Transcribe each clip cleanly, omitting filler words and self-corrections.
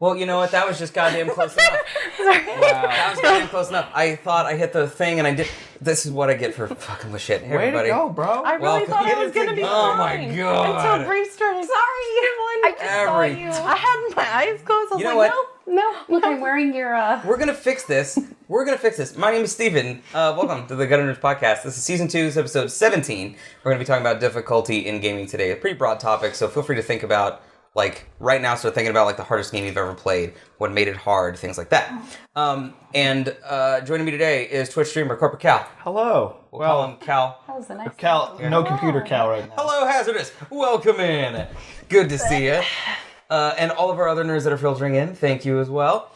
Well, you know what? That was just goddamn close enough. Sorry. Wow. That was goddamn close enough. I thought I hit the thing and I did. This is what I get for fucking with shit. Hey, Way everybody. to go, bro. I really thought it was going to be Oh fine. my god. Until Bree started. Sorry, I just saw you. I had my eyes closed. I was You know like, what? no. Look, I'm wearing your, We're gonna fix this. My name is Steven. Welcome to the Gun Owners Podcast. This is Season 2, episode 17. We're gonna be talking about difficulty in gaming today. A pretty broad topic, so feel free to think about, like, right now, start thinking about, like, the hardest game you've ever played, what made it hard, things like that. And joining me today is Twitch streamer Corporate Cal. Hello. We'll call him Cal. that was a nice Cal, no computer Cal right now. Hello, Hazardous. Welcome in. Good to see you. And all of our other nerds that are filtering in, thank you as well.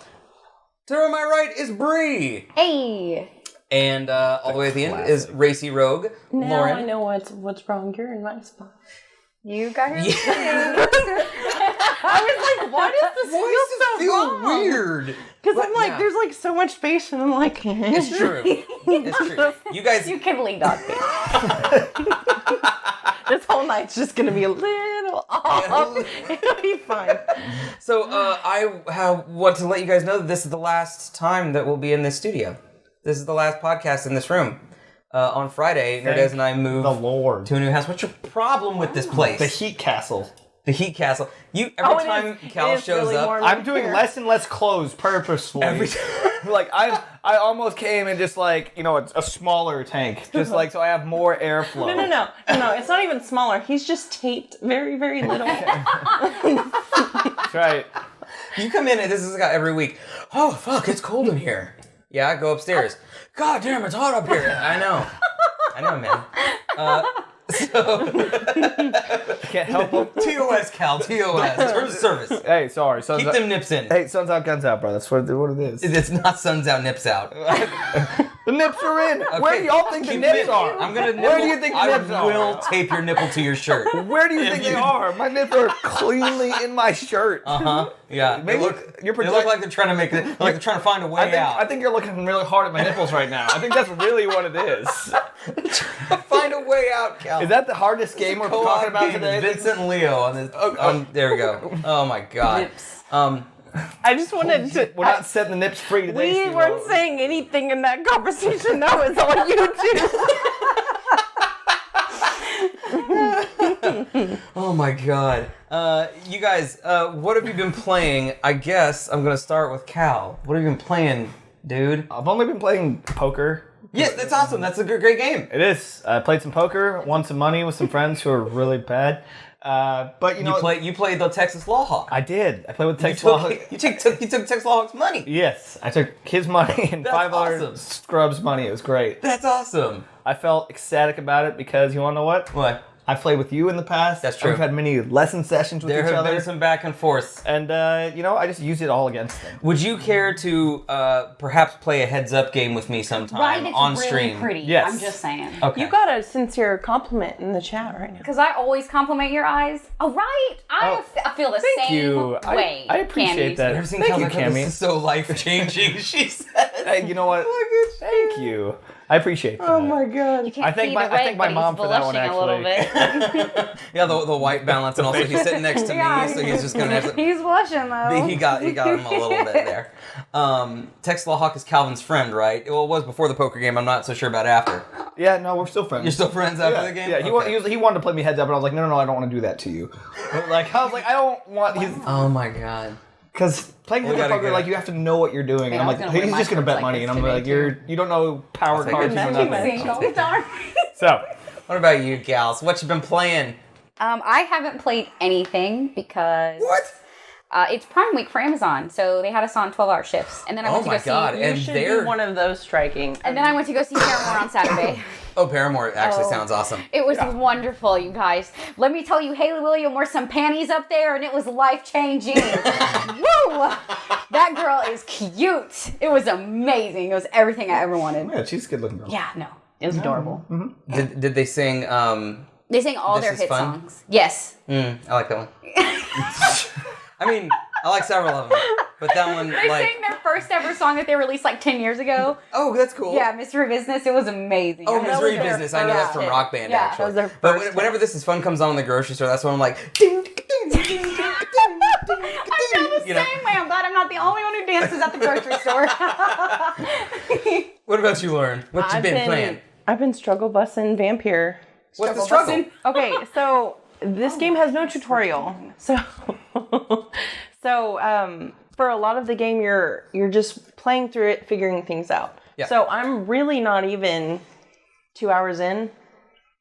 To my right is Bree. Hey! And all the way at the end is Racy Rogue, Now Lauren. I know what's wrong. You're in my spot. You got your I was like, why does this feel so wrong? Weird? Because I'm like, Yeah. there's like so much space, and I'm like, It's true. It's true. You guys. You can lead on me. this whole night's just gonna be a little off. It'll be fine. So I want to let you guys know that this is the last time that we'll be in this studio. This is the last podcast in this room. On Friday, Nerdez and I moved The Lord. to a new house. What's your problem with this place? The Heat Castle. The Heat Castle. Every it time is- Cal it is shows really up, warm. I'm doing Here. less and less clothes purposefully. Every like I almost came in just like, you know, a smaller tank, just like so I have more airflow. No. It's not even smaller. He's just taped very, very little. That's right. you come in and this is a guy every week. Oh fuck, it's cold in here. Yeah, go upstairs. God damn, it's hot up here. I know, man. Can't help them. TOS, Cal. TOS. Terms of service. Hey, sorry. Sun's Keep out. them nips in. Hey, sun's out, guns out, bro. That's what it is. It's not suns out, nips out. The nips are in. Where do y'all think the Keep nips it- are? I'm gonna nipple. Where do you think the nips I are? will tape your nipple to your shirt. Where do you If think they you- are? My nips are cleanly in my shirt. Yeah. Maybe they you're look like they're trying to make it. Like they're trying to find a way out. I think you're looking really hard at my nipples right now. I think that's really what it is. Find a way out, Cal. Is that the hardest game we're talking about today? Vincent and Leo on this. There we go. Oh my god. Nips. I just wanted to. We're not setting the nips free today. We Steve-O. weren't saying anything in that conversation. That was all you two. Oh my god. You guys, what have you been playing? I guess I'm gonna start with Cal. What have you been playing, dude? I've only been playing poker. Yes, that's awesome. That's a great game. It is. I played some poker, won some money with some friends who are really bad. But you know, You played the Texas Law Hawk. I did. I played with You Texas Law. took Texas Law Hawk's money. Yes, I took his money and That's 500 awesome. Scrubs money. It was great. That's awesome. I felt ecstatic about it because you want to know what? What? I've played with you in the past. That's true. We've had many lesson sessions with There each have other. been some back and forth. And, you know, I just used it all against them. Would you care to perhaps play a heads-up game with me sometime Right, it's on really stream? pretty. Yes. I'm just saying. Okay. You got a sincere compliment in the chat right now. Because I always compliment your I feel the Thank same you. way. I appreciate Cammy. that. Ever seen Thank Cal you, like, "Oh, this Cammy. is so life-changing," she said. Hey, you know what? Thank you. I appreciate that. Oh my god. You can't I think see my- the I red, think my but mom he's for that one, blushing a little bit. Yeah, the white balance, and also he's sitting next to Yeah. me, so he's just gonna have to. He's blushing though. He got him a little bit there. Texas Law Hawk is Calvin's friend, right? Well, it was before the poker game. I'm not so sure about after. Yeah, no, we're still friends. You're still friends after yeah, the game? Yeah, Okay. he wanted to play me heads up, but I was like, no, I don't want to do that to you. I was like, I don't want Oh my god. because playing We heads up gotta poker, get like it. you have to know what you're doing. And Yeah, I'm I was like, gonna he's wear just my gonna bet shirts money, like and I'm this like, today, you don't know power I'll take cards, it. you know nothing. Single, darn. So What about you, gals? What you been playing? I haven't played anything because What? it's Prime Week for Amazon, so they had us on 12-hour shifts, and then I Oh went to my go god! see. You And should they're be one of those striking. And then I went to go see Paramore on Saturday. oh, Paramore actually Oh. sounds awesome. It was wonderful, you guys. Let me tell you, Haley Williams wore some panties up there, and it was life-changing. Woo! That girl is cute. It was amazing. It was everything I ever wanted. yeah, she's a good looking girl. Yeah, no. It was adorable. Did they sing? They sang all This their Is hit Fun? songs. Yes. I like that one. I mean, I like several of them, but that one, They like, sang their first ever song that they released like 10 years ago. oh, that's cool. Yeah, Mystery Business. It was amazing. Oh, I had Misery no- Business. I know that's from Yeah. Rock Band, Yeah, actually. that was their But first whenever This Is Fun comes on in the grocery store, that's when I'm like, ding, ding, ding, ding, ding, ding, ding, ding, ding. You know? Same way. I'm glad I'm not the only one who dances at the grocery store. What about you, Lauren? What you been playing? I've been struggle bussing Vampire. What's the struggle? Okay, so this game has no tutorial. So for a lot of the game, you're just playing through it, figuring things out. Yeah. So I'm really not even 2 hours in,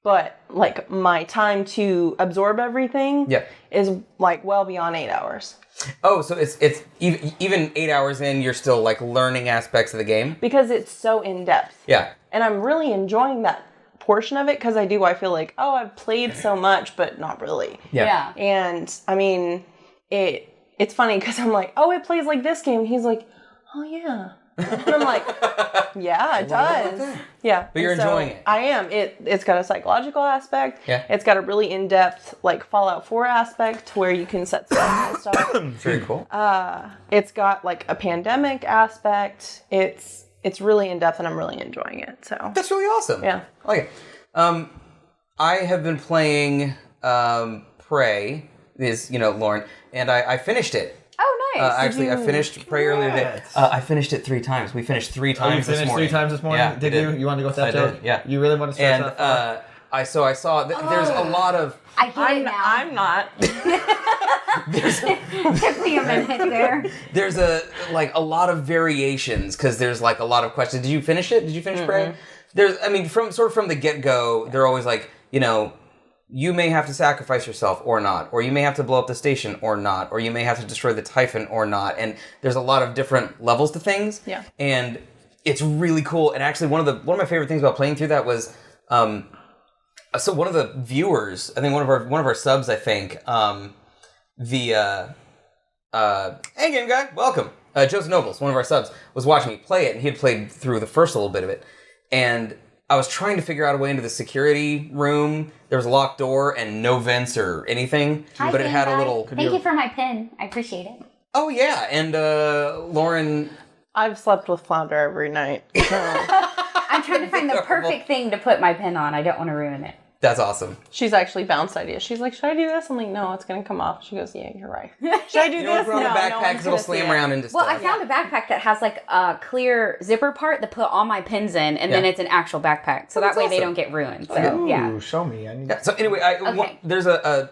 but like my time to absorb everything is like well beyond 8 hours. Oh, so it's even 8 hours in, you're still like learning aspects of the game? Because it's so in depth. Yeah. And I'm really enjoying that portion of it because I feel like, oh, I've played so much, but not really. Yeah. And I mean, it's funny because I'm like, oh, it plays like this game. And he's like, oh yeah. And I'm like, yeah, it does. Yeah. But you're enjoying it. I am. It's got a psychological aspect. Yeah. It's got a really in-depth like Fallout 4 aspect where you can set stuff and stuff. Very cool. It's got like a pandemic aspect. It's really in-depth and I'm really enjoying it. So That's really awesome. Yeah. Okay. I have been playing Prey, Lauren, and I finished it. Oh, nice. Actually, I finished Prey earlier today. I finished it 3 times. We finished 3 times this morning. 3 times this morning? Yeah, did you? You want to go with that I joke? did, yeah. You really want to stretch And that far? I saw there's a lot of... I get it now. I'm not. Took me a minute there. There's a lot of variations because there's like a lot of questions. Did you finish it? Did you finish Prey? From the get-go, they're always like, you may have to sacrifice yourself or not, or you may have to blow up the station or not, or you may have to destroy the Typhon or not. And there's a lot of different levels to things. Yeah. And it's really cool. And actually, one of my favorite things about playing through that was, so one of the viewers, I think one of our subs, I think, hey game guy, welcome. Joseph Nobles, one of our subs, was watching me play it, and he had played through the first little bit of it. And I was trying to figure out a way into the security room. There was a locked door and no vents or anything, Hi, but it had a guy. little... Thank you for my pin. I appreciate it. Oh, yeah, and Lauren... I've slept with Flounder every night. I'm trying to find the perfect thing to put my pin on. I don't want to ruin it. That's awesome. She's actually bounced ideas. She's like, should I do this? I'm like, no, it's going to come off. She goes, yeah, you're right. Should I do You this? don't put on No, a backpack because it'll slam around into Well, stuff. I found a backpack that has like a clear zipper part to put all my pins in, and then it's an actual backpack. So that way they don't get ruined. So, yeah. Ooh, show me. I need Yeah, so anyway, there's a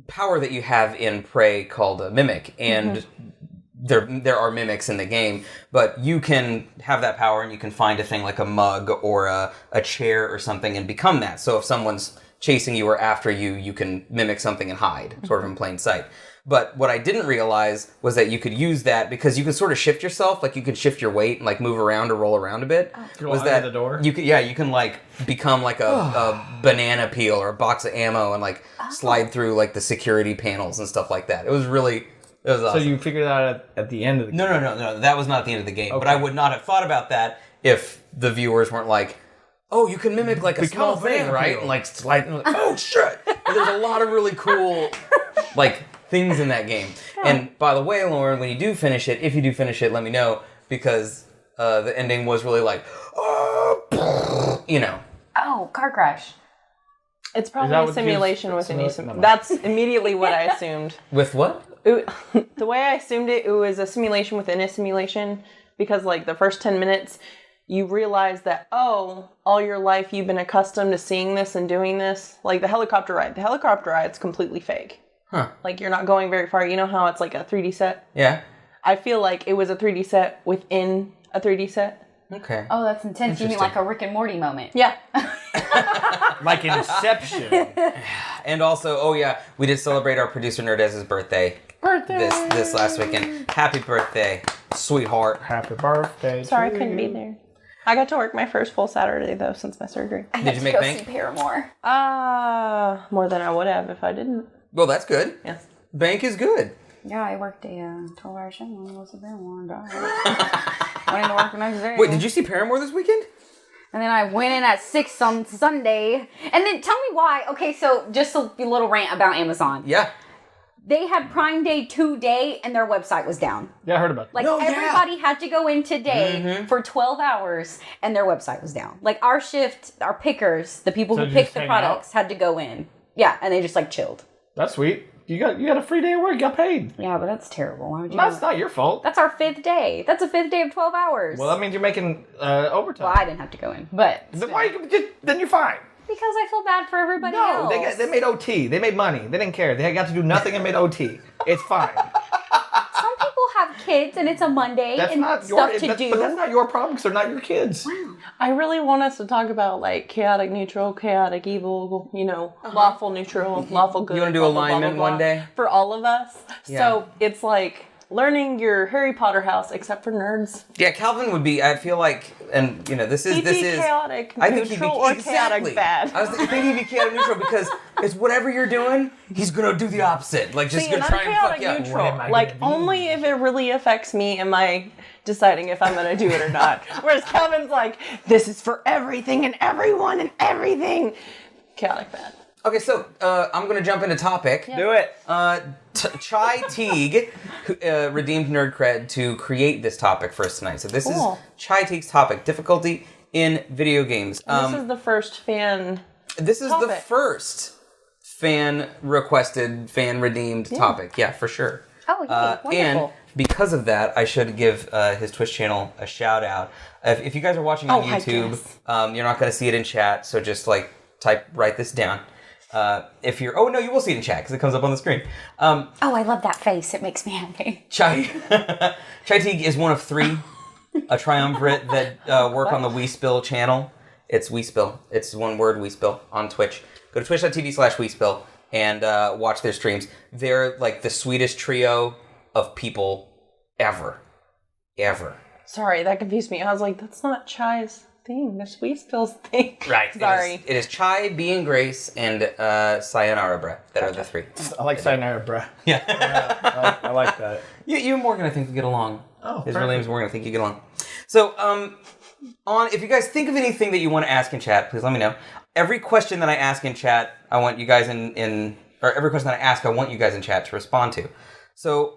power that you have in Prey called a mimic, and there are mimics in the game, but you can have that power and you can find a thing like a mug or a chair or something and become that. So if someone's chasing you or after you, you can mimic something and hide, sort of in plain sight. But what I didn't realize was that you could use that because you could sort of shift yourself, like you could shift your weight and like move around or roll around a bit. Was that the door? You can like become like a banana peel or a box of ammo and like slide through like the security panels and stuff like that. It was awesome. So you figured that out at the end of the game? No. That was not the end of the game. Okay. But I would not have thought about that if the viewers weren't like, oh, you can mimic like a small thing, right? And like slide, and like, oh shit! And there's a lot of really cool like things in that game. And by the way, Lauren, when you do finish it, if you do finish it, let me know because the ending was really like, Oh, car crash. It's that probably a what simulation with an no. asymmetric. That's immediately what I assumed. with what? The way I assumed it was a simulation within a simulation because like the first 10 minutes you realize that, oh, all your life you've been accustomed to seeing this and doing this. Like the helicopter ride. The helicopter ride's completely fake. Huh. Like you're not going very far. You know how it's like a 3D set? Yeah. I feel like it was a 3D set within a 3D set. Okay. Oh, that's intense. You mean like a Rick and Morty moment? Yeah. Like Inception. And also, we did celebrate our producer Nerdez's birthday. This last weekend. Happy birthday, sweetheart. Happy birthday. Sorry, I couldn't be there. I got to work my first full Saturday though since my surgery. Did you make go bank? see Paramore. More than I would have if I didn't. Well, that's good. Yeah. Bank is good. Yeah, I worked a 12-hour shift when I was a Paramore and went into work the next day. Wait, did you see Paramore this weekend? And then I went in at 6 on Sunday. And then tell me why. Okay, so just a little rant about Amazon. Yeah. They had Prime Day today and their website was down. Yeah, I heard about that. Like everybody had to go in today for 12 hours and their website was down. Like our shift, our pickers, the people So who did you pick just the hang products had to go in. Yeah, and they just like chilled. That's sweet. You got a free day of work. You got paid. Yeah, but that's terrible. Why would you? That's not your fault. That's our 5th day. That's a 5th day of 12 hours. Well, that means you're making overtime. Well, I didn't have to go in, but Then then you're fine. because I feel bad for everybody No, else. they made OT. They made money. They didn't care. They got to do nothing and made OT. It's fine. Some people have kids and it's a Monday That's and not stuff your. to do. But that's not your problem because they're not your kids. I really want us to talk about like chaotic neutral, chaotic evil, lawful neutral, lawful good. You wanna do blah, blah, blah, alignment blah, blah, one day? for all of us? Yeah. So it's like learning your Harry Potter house, except for nerds. Yeah, Calvin would be. I feel like, and this is He'd this be is chaotic I think neutral he'd be or exactly. chaotic bad. I was thinking he'd be chaotic neutral because it's whatever you're doing, he's gonna do the opposite. Like just See, gonna and try I'm and fuck chaotic you up. neutral. What am I Like gonna do? only if it really affects me am I deciding if I'm gonna do it or not. Whereas Kevin's like, this is for everything and everyone and everything. Chaotic bad. Okay, so I'm gonna jump into topic. Do it. Chai Teague redeemed Nerd Cred to create this topic for us tonight. So this Cool. is Chai Teague's topic: difficulty in video games. This is the first fan. This is the topic. first fan-requested, fan-redeemed topic. Yeah, for sure. Oh, yeah, wonderful. And because of that, I should give his Twitch channel a shout out. If you guys are watching on I YouTube, guess. you're not going to see it in chat, so just write this down. If you're, oh no, you will see it in chat because it comes up on the screen. Oh, I love that face. It makes me happy. Chai Teague is one of 3, a triumvirate that work on the We Spill channel. It's We Spill. It's one word, We Spill, on Twitch. Go to twitch.tv/WeSpill and watch their streams. They're like the sweetest trio of people ever. Sorry, that confused me. I was like, that's not Chai's thing. That's Sweet Spill's thing. Right. Sorry. It is Chai, B and Grace, and Sayonara Bruh that are the 3. I like sayonara, bruh. Yeah. I like that. You and Morgan, I think, get along. Oh, his real name is Morgan. I think you get along. So, if you guys think of anything that you want to ask in chat, please let me know. Every question that I ask in chat, I want you guys or every question that I ask, I want you guys in chat to respond to. So,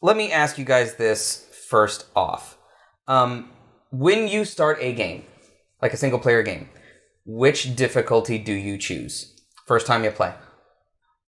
let me ask you guys this first off. When you start a game, like a single player game, which difficulty do you choose? First time you play.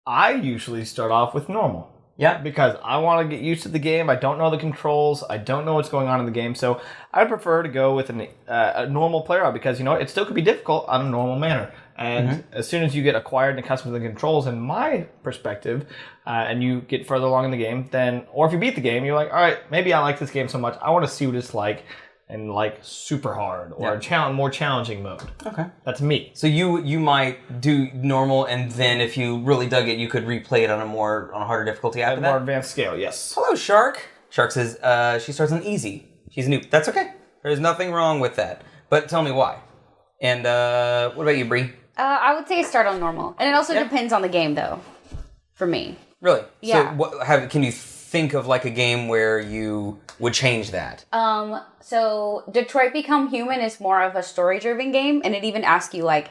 I usually start off with normal. Yeah. Because I want to get used to the game. I don't know the controls. I don't know what's going on in the game. So I prefer to go with a normal player because, it still could be difficult on a normal manner. And as soon as you get acquired and accustomed to the controls, in my perspective, and you get further along in the game, or if you beat the game, you're like, all right, maybe I like this game so much. I want to see what it's like in like super hard or a more challenging mode. Okay. That's me. So you might do normal, and then if you really dug it, you could replay it on a harder difficulty after At a that. more advanced scale, yes. Hello, Shark. Shark says she starts on easy. She's new. That's okay. There's nothing wrong with that. But tell me why. And what about you, Bree? I would say start on normal. And it also depends on the game, though, for me. Really? Yeah. So can you think of like a game where you would change that? So Detroit Become Human is more of a story-driven game, and it even asks you, like,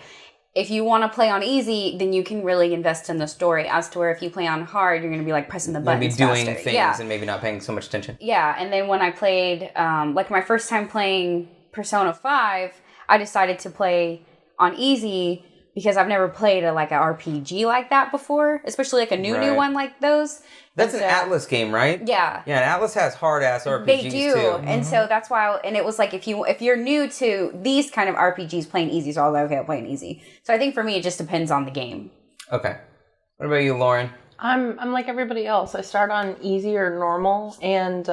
if you want to play on easy, then you can really invest in the story, as to where if you play on hard, you're going to be, like, pressing the buttons Maybe doing faster. things and maybe not paying so much attention. Yeah, and then when I played, like, my first time playing Persona 5, I decided to play on easy because I've never played an RPG like that before, especially like a new one like those. That's an Atlas game, right? Yeah. Yeah, and Atlas has hard-ass RPGs, They do, too. and so that's why. And it was like if you're new to these kind of RPGs, playing easy, so I was like, okay, I'm playing easy. So I think for me, it just depends on the game. Okay. What about you, Lauren? I'm like everybody else. I start on easy or normal and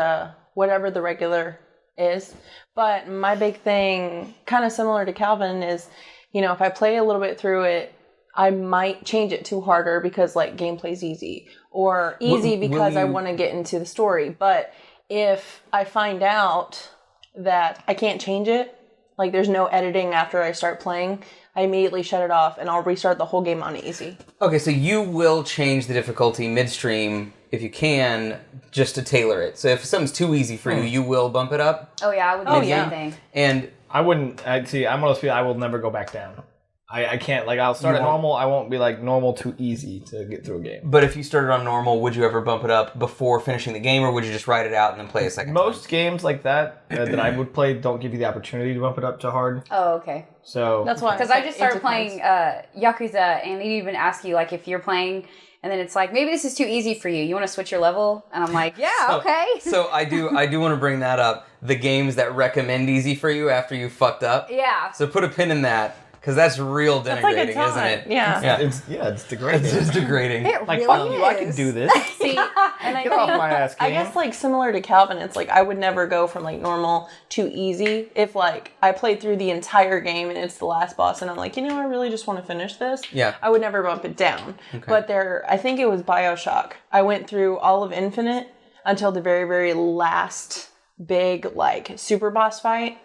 whatever the regular is. But my big thing, kind of similar to Calvin, is if I play a little bit through it, I might change it to harder because like gameplay's easy, or easy because I want to get into the story. But if I find out that I can't change it, like there's no editing after I start playing, I immediately shut it off and I'll restart the whole game on easy. Okay, so you will change the difficulty midstream if you can, just to tailor it. So if something's too easy for you, you will bump it up. Oh yeah, I would do the same thing. And I wouldn't. I'm one of those people. I will never go back down. I can't, like, I'll start at normal. I won't be, like, normal too easy to get through a game. But if you started on normal, would you ever bump it up before finishing the game, or would you just write it out and then play a second time? Most games like that that I would play don't give you the opportunity to bump it up to hard. Oh, okay. So That's why. Because I just started playing Yakuza, and they even ask you, like, if you're playing, and then it's like, maybe this is too easy for you. You want to switch your level? And I'm like, yeah, okay. So I do want to bring that up. The games that recommend easy for you after you fucked up. Yeah. So put a pin in that. Because that's real denigrating, isn't it? Yeah. It's degrading. It's degrading. It Like, really fuck is. you, I can do this. See, and I Get off my ass, I game. guess like similar to Calvin, it's like I would never go from like normal to easy. If like I played through the entire game and it's the last boss and I'm like, I really just want to finish this. Yeah. I would never bump it down. Okay. But I think it was BioShock. I went through all of Infinite until the very, very last big like super boss fight,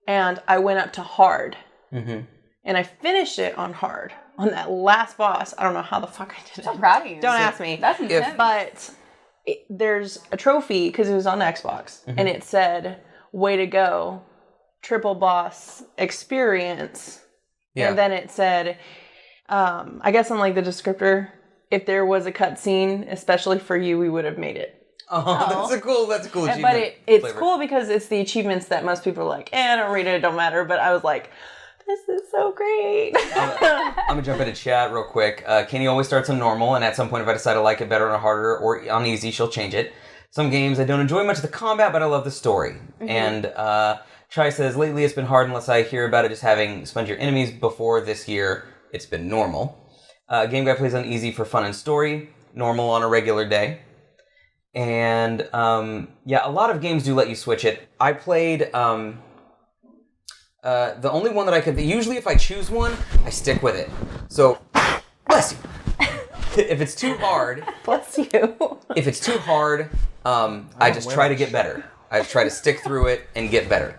and I went up to hard. Mm-hmm. And I finished it on hard. On that last boss, I don't know how the fuck I did it. I'm proud of you. Don't ask me. That's intense. But there's a trophy, because it was on Xbox, and it said, way to go, triple boss experience. Yeah. And then it said, I guess on like the descriptor, if there was a cutscene, especially for you, we would have made it. Oh, that's a cool achievement. But it's flavor. cool because it's the achievements that most people are like, I don't read it, it don't matter. But I was like, this is so great. I'm going to jump into chat real quick. Kenny always starts on normal, and at some point if I decide to like it better on harder or on easy, she'll change it. Some games I don't enjoy much of the combat, but I love the story. Mm-hmm. And Chai says, lately it's been hard unless I hear about it just having spongier enemies. Before this year, it's been normal. Game Guy plays on easy for fun and story, normal on a regular day. And a lot of games do let you switch it. I played... the only one that I could... Usually if I choose one, I stick with it. So, bless you. If it's too hard... Bless you. If it's too hard, I just try to get better. I try to stick through it and get better.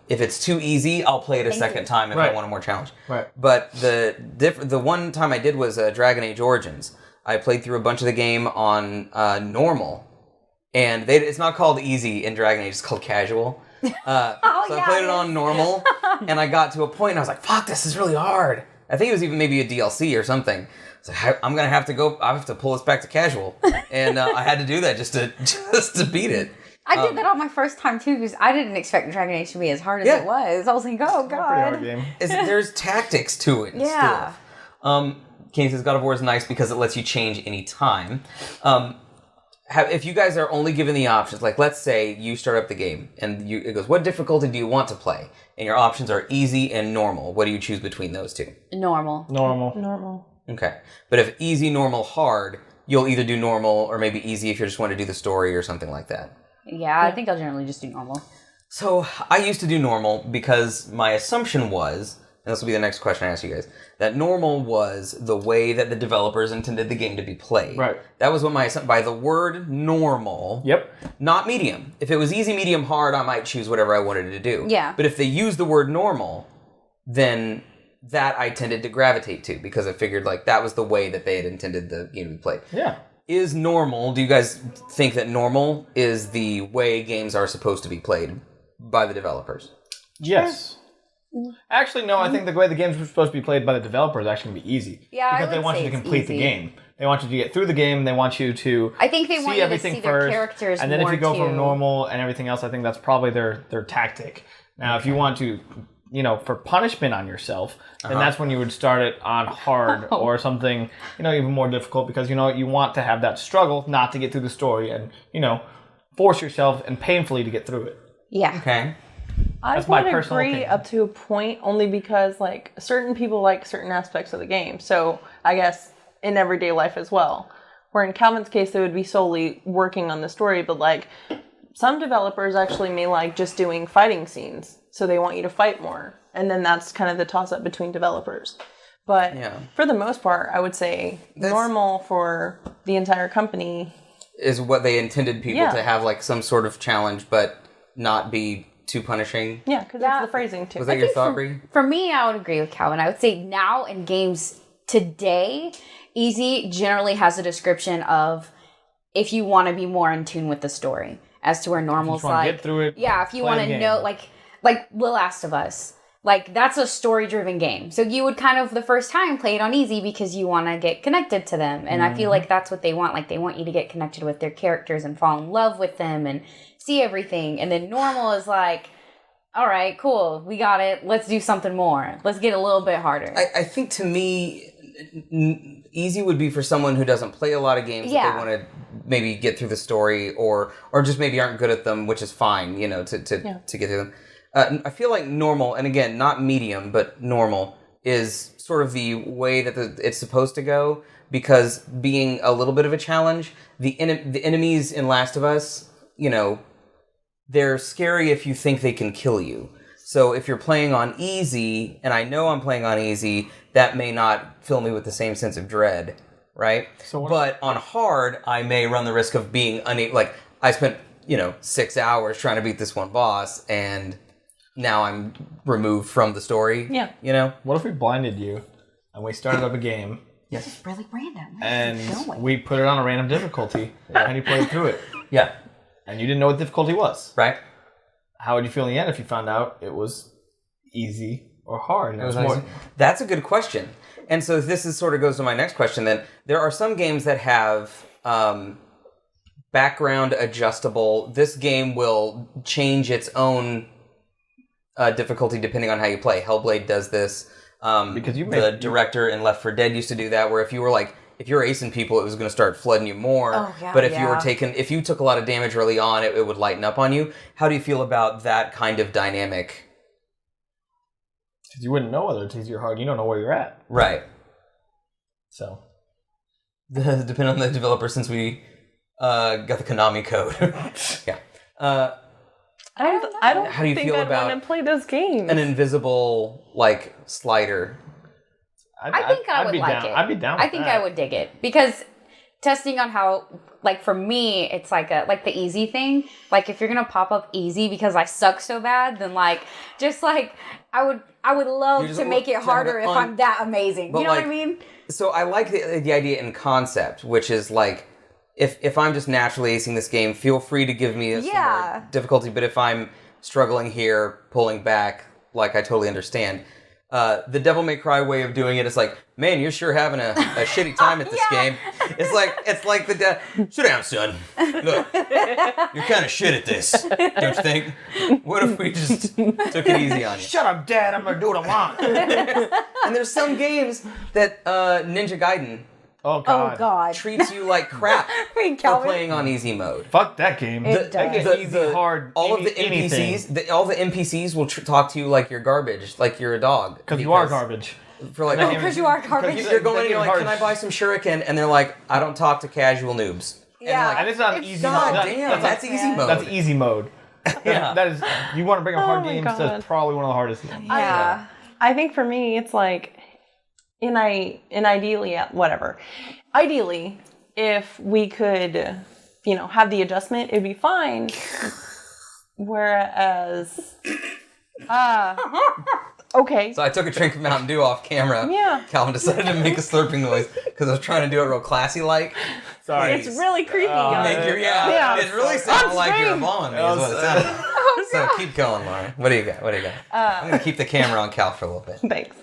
If it's too easy, I'll play it a second time if I want a more challenge. Right. But the one time I did was Dragon Age Origins. I played through a bunch of the game on normal. And it's not called easy in Dragon Age, it's called casual. I played it on normal, and I got to a point and I was like, fuck, this is really hard. I think it was even maybe a DLC or something. So I'm going to have to go, I have to pull this back to casual. And I had to do that just to beat it. I did that on my first time too, because I didn't expect Dragon Age to be as hard as it was. I was like, oh god. Pretty hard game. There's tactics to it and stuff. Kenny says God of War is nice because it lets you change any time. If you guys are only given the options, like let's say you start up the game and it goes, what difficulty do you want to play? And your options are easy and normal. What do you choose between those two? Normal. Okay. But if easy, normal, hard, you'll either do normal or maybe easy if you just want to do the story or something like that. Yeah, I think I'll generally just do normal. So I used to do normal because my assumption was, and this will be the next question I ask you guys, that normal was the way that the developers intended the game to be played. Right. That was what my assumption, by the word normal. Yep. Not medium. If it was easy, medium, hard, I might choose whatever I wanted to do. Yeah. But if they used the word normal, then that I tended to gravitate to because I figured like that was the way that they had intended the game to be played. Yeah. Is normal, do you guys think that normal is the way games are supposed to be played by the developers? Yes. Actually, no, I think the way the games were supposed to be played by the developer is actually going to be easy. Yeah, because they want you to complete the game. They want you to get through the game. They want you to I think they want see you everything to see their first, characters and then more if you go too. from normal and everything else, I think that's probably their tactic. Now, if you want to, for punishment on yourself, then that's when you would start it on hard or something, even more difficult because, you want to have that struggle not to get through the story and, force yourself and painfully to get through it. Yeah. Okay. That's I my would personal agree opinion. up to a point only because like certain people like certain aspects of the game. So I guess in everyday life as well. Where in Calvin's case, they would be solely working on the story, but like some developers actually may like just doing fighting scenes. So they want you to fight more. And then that's kind of the toss-up between developers. But for the most part, I would say normal for the entire company is what they intended people to have like some sort of challenge, but not be too punishing. Yeah, because that's the phrasing too. Was that your thought, Bree? For me, I would agree with Calvin. I would say now in games today, easy generally has a description of if you want to be more in tune with the story as to where normal's If you just want like. to get through it. Yeah, if you want to know, like The Last of Us. like that's a story-driven game. So you would kind of the first time play it on easy because you want to get connected to them. And I feel like that's what they want. Like they want you to get connected with their characters and fall in love with them and see everything. And then normal is like, all right, cool, we got it. Let's do something more. Let's get a little bit harder. I think to me, easy would be for someone who doesn't play a lot of games that they want to maybe get through the story or just maybe aren't good at them, which is fine, you know, to get through them. I feel like normal, and again, not medium, but normal, is sort of the way that it's supposed to go, because being a little bit of a challenge, the enemies in Last of Us, you know, they're scary if you think they can kill you. So if you're playing on easy, and I know I'm playing on easy, that may not fill me with the same sense of dread, right? But on hard, I may run the risk of being like, I spent, 6 hours trying to beat this one boss, and now I'm removed from the story. Yeah. What if we blinded you and we started up a game? This is really random. And we put it on a random difficulty and you played through it. Yeah. And you didn't know what difficulty was. Right. How would you feel in the end if you found out it was easy or hard? That's a good question. And so this is sort of goes to my next question then. There are some games that have background adjustable. This game will change its own difficulty depending on how you play. Hellblade does this. Because the director in Left 4 Dead used to do that, where if you were acing people, it was going to start flooding you more. Oh, yeah, but if you took a lot of damage early on, it would lighten up on you. How do you feel about that kind of dynamic? Because you wouldn't know whether it's easy or hard. You don't know where you're at. Right. So. Depending on the developer, since we got the Konami code. Yeah. I don't How do you think feel I'd about want to play this game. an invisible, slider? I think I would like it. I'd be down with I think that. I would dig it. Because testing on how, for me, it's the easy thing. Like, if you're going to pop up easy because I suck so bad, then, I would love to make it harder if I'm that amazing. You know what I mean? So I like the idea in concept, which is, if I'm just naturally acing this game, feel free to give me some more difficulty. But if I'm struggling here, pulling back, I totally understand. The Devil May Cry way of doing it is man, you're sure having a shitty time at this game. It's like sit down, son. Look, you're kind of shit at this, don't you think? What if we just took it easy on you? Shut up, Dad. I'm going to do what I want. And there's some games that Ninja Gaiden Oh, God. treats you like crap for playing on easy mode. Fuck that game. Easy, hard, all of the NPCs, all the NPCs will talk to you like you're garbage, like you're a dog. Because you are garbage. Because you are garbage. You're going and you're like, can I buy some shuriken? And they're like, I don't talk to casual noobs. Yeah. And it's not easy God mode. damn, that's easy mode. That's easy mode. Yeah. That is, you want to bring up hard my games, God. that's probably one of the hardest games. Yeah. I think for me, it's ideally, if we could, have the adjustment, it'd be fine. Whereas, okay. So I took a drink of Mountain Dew off camera. Yeah. Calvin decided to make a slurping noise because I was trying to do it real classy-like. Sorry. It's really creepy, guys. It really sounded like you were blowing me, is what it sounded like. So keep going, Lauren. What do you got? I'm going to keep the camera on Cal for a little bit. Thanks.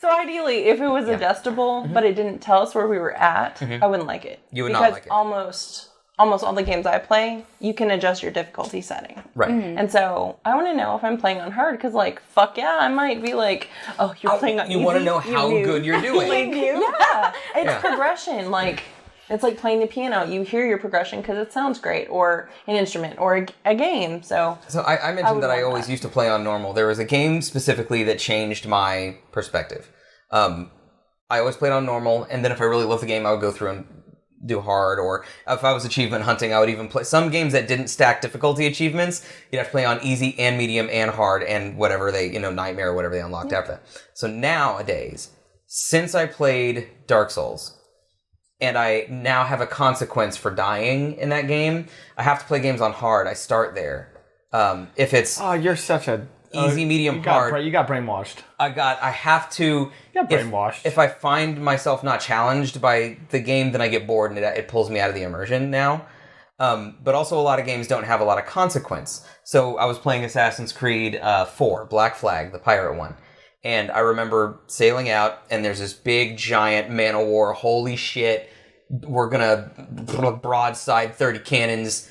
So ideally, if it was adjustable, but it didn't tell us where we were at, I wouldn't like it. You would not like it. Because almost all the games I play, you can adjust your difficulty setting. Right. And so I want to know if I'm playing on hard, because fuck yeah, I might be oh, you're playing on easy. You want to know how good you're doing. Yeah. It's progression. It's like playing the piano. You hear your progression because it sounds great, or an instrument, or a game. So I mentioned that I always used to play on normal. There was a game specifically that changed my perspective. I always played on normal, and then if I really loved the game, I would go through and do hard, or if I was achievement hunting, I would even play some games that didn't stack difficulty achievements. You'd have to play on easy and medium and hard and whatever they, nightmare or whatever they unlocked after that. So nowadays, since I played Dark Souls, and I now have a consequence for dying in that game, I have to play games on hard. I start there. If it's you're such a easy, medium, hard. You got brainwashed. I have to. You got brainwashed. If I find myself not challenged by the game, then I get bored and it pulls me out of the immersion now. But also a lot of games don't have a lot of consequence. So I was playing Assassin's Creed 4, Black Flag, the pirate one. And I remember sailing out, and there's this big, giant man of war. Holy shit, we're gonna broadside 30 cannons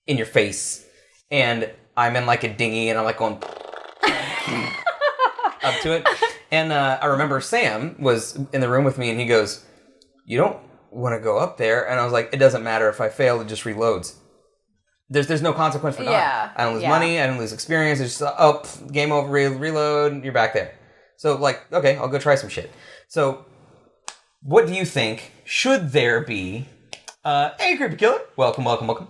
in your face. And I'm in like a dinghy, and I'm like going up to it. And I remember Sam was in the room with me, and he goes, "You don't want to go up there?" And I was like, "It doesn't matter. If I fail, it just reloads. There's no consequence for dying. I don't lose money. I don't lose experience. It's just, game over, reload, you're back there." So, like, okay, I'll go try some shit. So, what do you think? Should there be... hey, Creepy Killer! Welcome.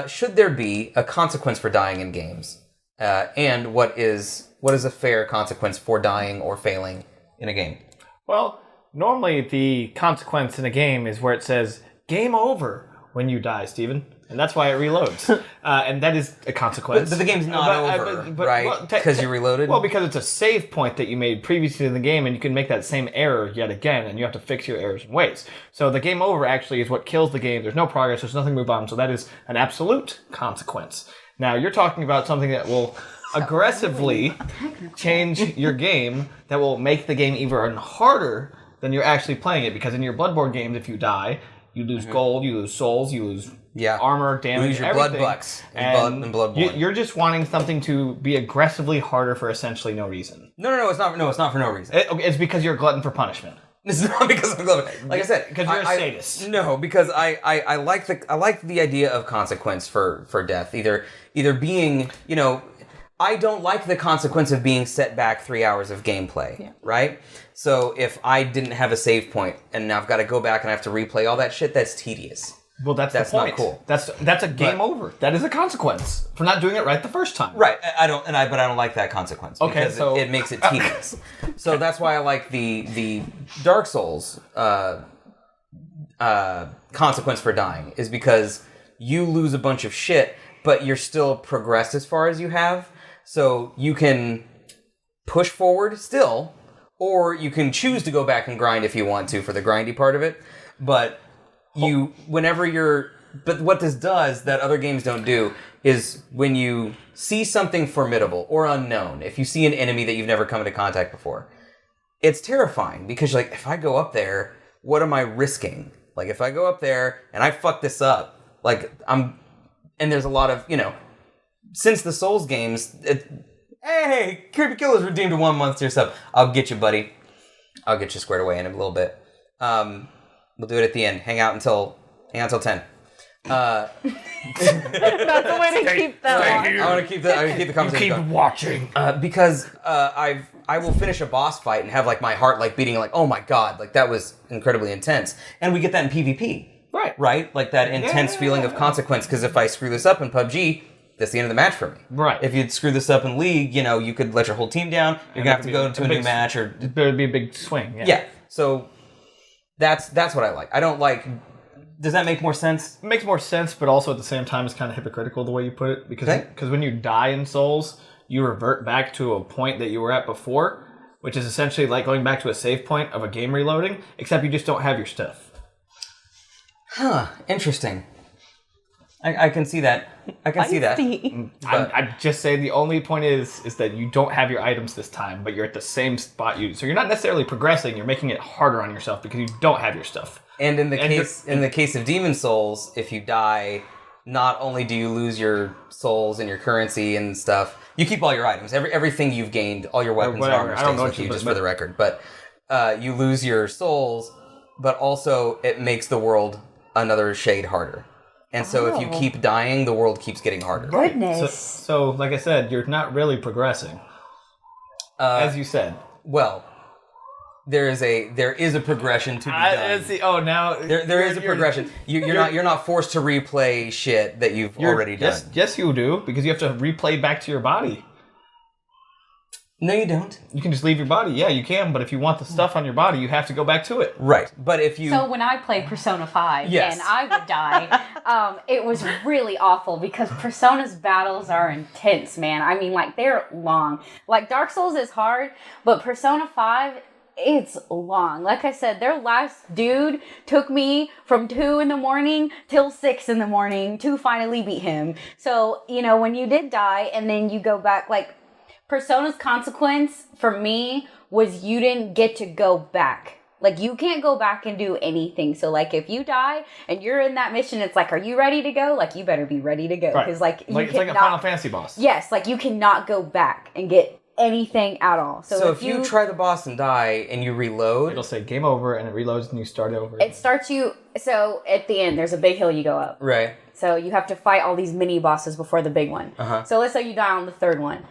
Should there be a consequence for dying in games? And what is a fair consequence for dying or failing in a game? Well, normally the consequence in a game is where it says, game over when you die, Steven. And that's why it reloads. And that is a consequence. But the game's not over, right? Because you reloaded? Well, because it's a save point that you made previously in the game, and you can make that same error yet again, and you have to fix your errors and ways. So the game over actually is what kills the game. There's no progress. There's nothing to move on. So that is an absolute consequence. Now, you're talking about something that will aggressively change your game, that will make the game even harder than you're actually playing it. Because in your Bloodborne games, if you die, you lose gold, you lose souls, you lose armor, damage, you lose your everything. blood bucks and Bloodborne. You're just wanting something to be aggressively harder for essentially no reason. No, it's not. No, it's not for no reason. It's because you're a glutton for punishment. It's not because I'm glutton. Like I said, because you're a sadist. No, because I like the idea of consequence for death. Either being, I don't like the consequence of being set back 3 hours of gameplay, right? So if I didn't have a save point and now I've got to go back and I have to replay all that shit, that's tedious. Well, that's the point. Not cool. That's a game over. That is a consequence for not doing it right the first time. Right. But I don't like that consequence because it makes it tedious. So that's why I like the Dark Souls consequence for dying, is because you lose a bunch of shit, but you're still progressed as far as you have. So you can push forward still, or you can choose to go back and grind if you want to for the grindy part of it. But but what this does that other games don't do is when you see something formidable or unknown, if you see an enemy that you've never come into contact before, it's terrifying because you're like, if I go up there, what am I risking? Like, if I go up there and I fuck this up, and there's a lot of, since the Souls games, hey, Creepy Killer's redeemed a 1 month to yourself. I'll get you, buddy. I'll get you squared away in a little bit. We'll do it at the end. Hang out until 10. That's the way to keep that on. I want to keep the conversation Keep watching. because I will finish a boss fight and have my heart beating oh my god, that was incredibly intense. And we get that in PvP. Right? Like that intense feeling of consequence, because if I screw this up in PUBG, that's the end of the match for me. Right. If you'd screw this up in League, you could let your whole team down. You're gonna have to go into a new match, or it would be a big swing. Yeah. So that's what I like. I don't like. Does that make more sense? It makes more sense, but also at the same time, it's kind of hypocritical the way you put it, because when you die in Souls, you revert back to a point that you were at before, which is essentially like going back to a save point of a game reloading, except you just don't have your stuff. Huh. Interesting. I can see that. I can see that. I'd just say the only point is that you don't have your items this time, but you're at the same spot so you're not necessarily progressing. You're making it harder on yourself because you don't have your stuff. And in the case of Demon Souls, if you die, not only do you lose your souls and your currency and stuff, you keep all your items. Everything you've gained, all your weapons and armor stays with you, just for the record. But you lose your souls, but also it makes the world another shade harder. And so if you keep dying, the world keeps getting harder. Goodness. So like I said, you're not really progressing. As you said. Well, there is a progression to be done. Now there is a progression. You're not forced to replay shit that you've already done. Yes, you do, because you have to replay back to your body. No, you don't. You can just leave your body. Yeah, you can, but if you want the stuff on your body, you have to go back to it. Right, but if you... So when I played Persona 5 and I would die, it was really awful because Persona's battles are intense, man. I mean, they're long. Dark Souls is hard, but Persona 5 it's long. Like I said, their last dude took me from 2 a.m. till 6 a.m. to finally beat him. So, when you did die and then you go back, like, Persona's consequence for me was you didn't get to go back. Like, you can't go back and do anything. So, like, if you die and you're in that mission, it's like, are you ready to go? Like, you better be ready to go. Because, Right. It's like a Final Fantasy boss. Yes, like, you cannot go back and get anything at all. So if you try the boss and die and you reload... It'll say game over and it reloads and you start over. It starts you... So, at the end, there's a big hill you go up. Right. So, you have to fight all these mini-bosses before the big one. Uh-huh. So, let's say you die on the third one.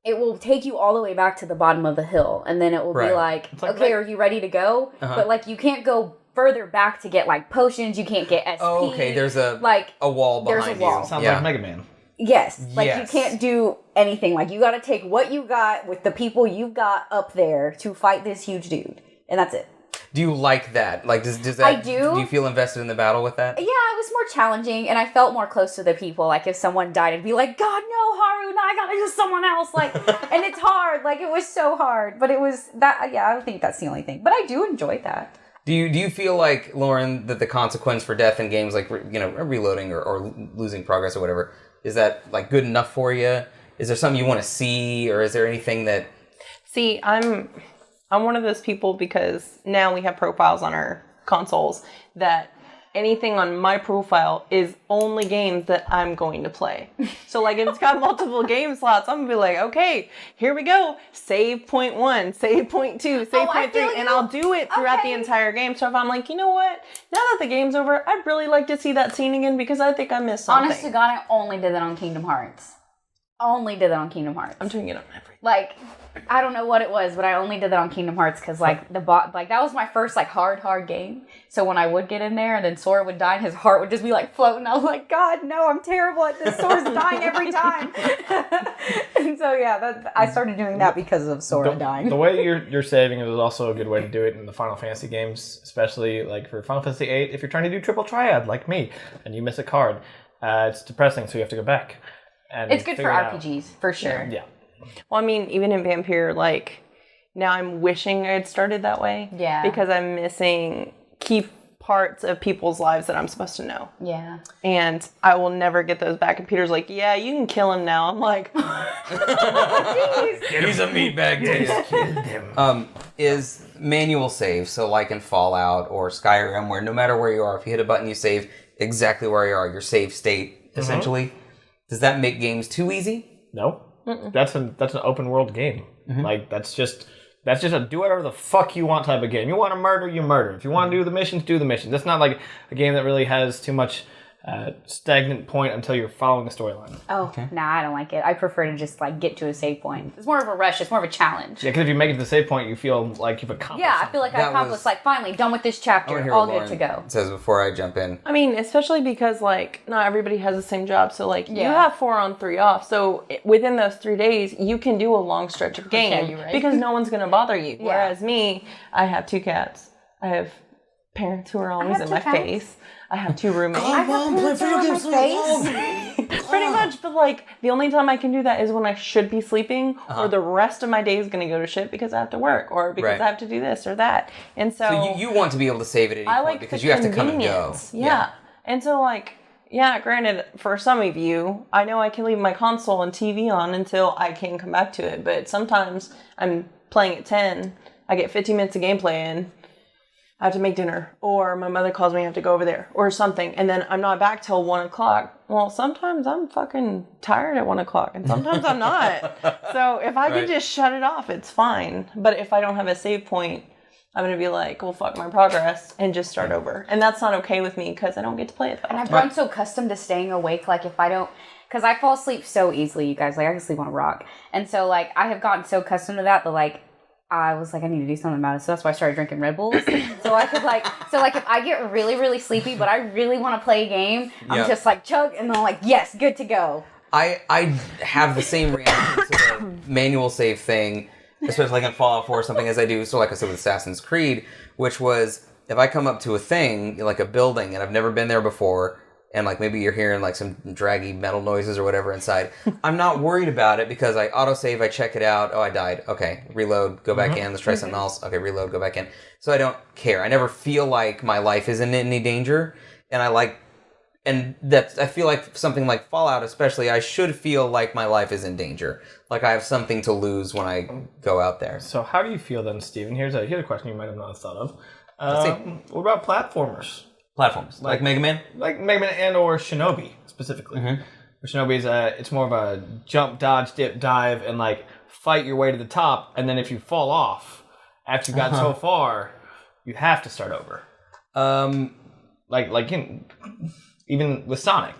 It will take you all the way back to the bottom of the hill. And then it will be like, okay, are you ready to go? Uh-huh. But, like, you can't go further back to get, like, potions. You can't get SP. Oh, okay. There's a wall behind there's a wall. you. Sounds like Mega Man. Yes. Like, Yes. you can't do anything. Like, you got to take what you got with the people you've got up there to fight this huge dude. And that's it. Do you like that? Like, does that... I do. Do you feel invested in the battle with that? Yeah, it was more challenging, and I felt more close to the people. Like, if someone died, I'd be like, God, no, Haru, no, I gotta use someone else. Like, and it's hard. Like, it was so hard. But it was that, yeah, I don't think that's the only thing. But I do enjoy that. Do you feel like, Lauren, that the consequence for death in games like, reloading or losing progress or whatever, is that, like, good enough for you? Is there something you want to see, or is there anything that... See, I'm one of those people because now we have profiles on our consoles that anything on my profile is only games that I'm going to play. So, like, if it's got multiple game slots, I'm going to be like, okay, here we go. Save point 1, save point 2, save point 3, and I'll do it throughout the entire game. So if I'm like, you know what? Now that the game's over, I'd really like to see that scene again because I think I missed something. Honest to God, I only did that on Kingdom Hearts. I'm doing it on everything. Like, I don't know what it was, but I only did that on Kingdom Hearts because, like, that was my first, like, hard game. So when I would get in there and then Sora would die and his heart would just be, like, floating, I was like, God, no, I'm terrible at this. Sora's dying every time. And so, yeah, I started doing that because of Sora dying. The way you're saving is also a good way to do it in the Final Fantasy games, especially, like, for Final Fantasy VIII, if you're trying to do triple triad, like me, and you miss a card, it's depressing, so you have to go back. And it's good for RPGs, for sure. Yeah. Well, I mean, even in Vampire, like, now I'm wishing I'd started that way. Yeah. Because I'm missing key parts of people's lives that I'm supposed to know. Yeah. And I will never get those back. And Peter's like, yeah, you can kill him now. I'm like, He's a meatbag. Just killed him. Is manual save, so like in Fallout or Skyrim, where no matter where you are, if you hit a button, you save exactly where you are, your save state, essentially. Does that make games too easy? No. That's an open world game. Like, that's just a do whatever the fuck you want type of game. You want to murder, you murder. If you want to do the missions, do the missions. That's not like a game that really has too much stagnant point until you're following the storyline. Oh, nah, I don't like it. I prefer to just, like, get to a save point. It's more of a rush. It's more of a challenge. Yeah, because if you make it to the save point, you feel like you've accomplished Yeah, I something. feel like I accomplished, like, finally, done with this chapter, all good to go. Says before I jump in. I mean, especially because, like, not everybody has the same job. So, like, you have 4 on 3 off. So within those 3 days, you can do a long stretch of game. Okay, you're right. Because no one's going to bother you. Whereas me, I have 2 cats. I have parents who are always in my face. I have 2 roommates. Come on, play video games. Pretty much, but like the only time I can do that is when I should be sleeping, or the rest of my day is going to go to shit because I have to work, or because I have to do this or that. And so you want to be able to save it at any point because you have to come and go. Yeah. And so, like, yeah, granted, for some of you, I know I can leave my console and TV on until I can come back to it, but sometimes I'm playing at 10, I get 15 minutes of gameplay in, I have to make dinner, or my mother calls me, I have to go over there, or something, and then I'm not back till 1 o'clock. Well, sometimes I'm fucking tired at 1 o'clock, and sometimes I'm not. So if I can just shut it off, it's fine. But if I don't have a save point, I'm going to be like, well, fuck my progress, and just start over. And that's not okay with me, because I don't get to play it that And often. I've grown so accustomed to staying awake, like, if I don't... Because I fall asleep so easily, you guys. Like, I can sleep on a rock. And so, like, I have gotten so accustomed to that, like, I was like, I need to do something about it. So that's why I started drinking Red Bulls. So I could, like, if I get really, really sleepy, but I really want to play a game, I'm just like, chug, and then I'm like, yes, good to go. I have the same reaction to the manual save thing, especially like in Fallout 4 or something, as I do, so like I said with Assassin's Creed, which was, if I come up to a thing, like a building, and I've never been there before, and like maybe you're hearing like some draggy metal noises or whatever inside, I'm not worried about it because I autosave, I check it out. Oh, I died. Okay, reload, go back in. Let's try something else. Okay, reload, go back in. So I don't care. I never feel like my life is in any danger, and I feel like something like Fallout, especially, I should feel like my life is in danger. Like I have something to lose when I go out there. So how do you feel then, Steven? Here's a question you might have not thought of. Let's see. What about platformers? Platforms. Like Mega Man? Like Mega Man and or Shinobi, specifically. Shinobi is it's more of a jump, dodge, dip, dive, and like fight your way to the top, and then if you fall off after you've gotten so far, you have to start over. Even with Sonic,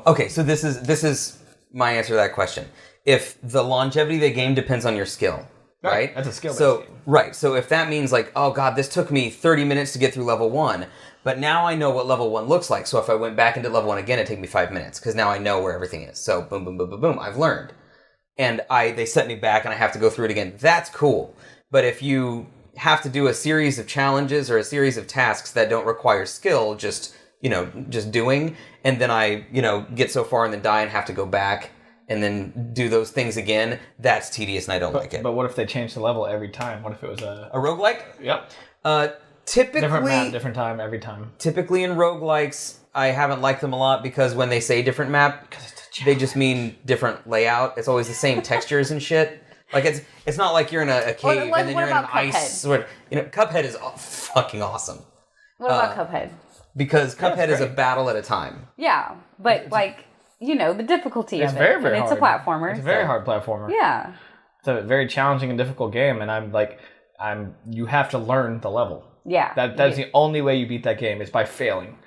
Okay, so this is my answer to that question. If the longevity of the game depends on your skill, right? That's a skill-based game. Right, so if that means like, oh god, this took me 30 minutes to get through level 1, but now I know what level 1 looks like, so if I went back into level 1 again, it'd take me 5 minutes, because now I know where everything is. So boom, boom, boom, boom, boom, I've learned. And they set me back and I have to go through it again. That's cool. But if you have to do a series of challenges or a series of tasks that don't require skill, just doing, and then I, get so far and then die and have to go back and then do those things again, that's tedious and I don't like it. But what if they changed the level every time? What if it was a roguelike? Yep. Typically... Different map, different time, every time. Typically in roguelikes, I haven't liked them a lot because when they say different map, they just mean different layout. It's always the same textures and shit. Like, it's not like you're in a cave and then you're in an ice... Cuphead is fucking awesome. What about Cuphead? Because Cuphead is a battle at a time. Yeah, but the difficulty of it. It's very, very hard. It's a platformer. It's a very hard platformer. Yeah. It's a very challenging and difficult game, and you have to learn the level. Yeah. That's the only way you beat that game is by failing.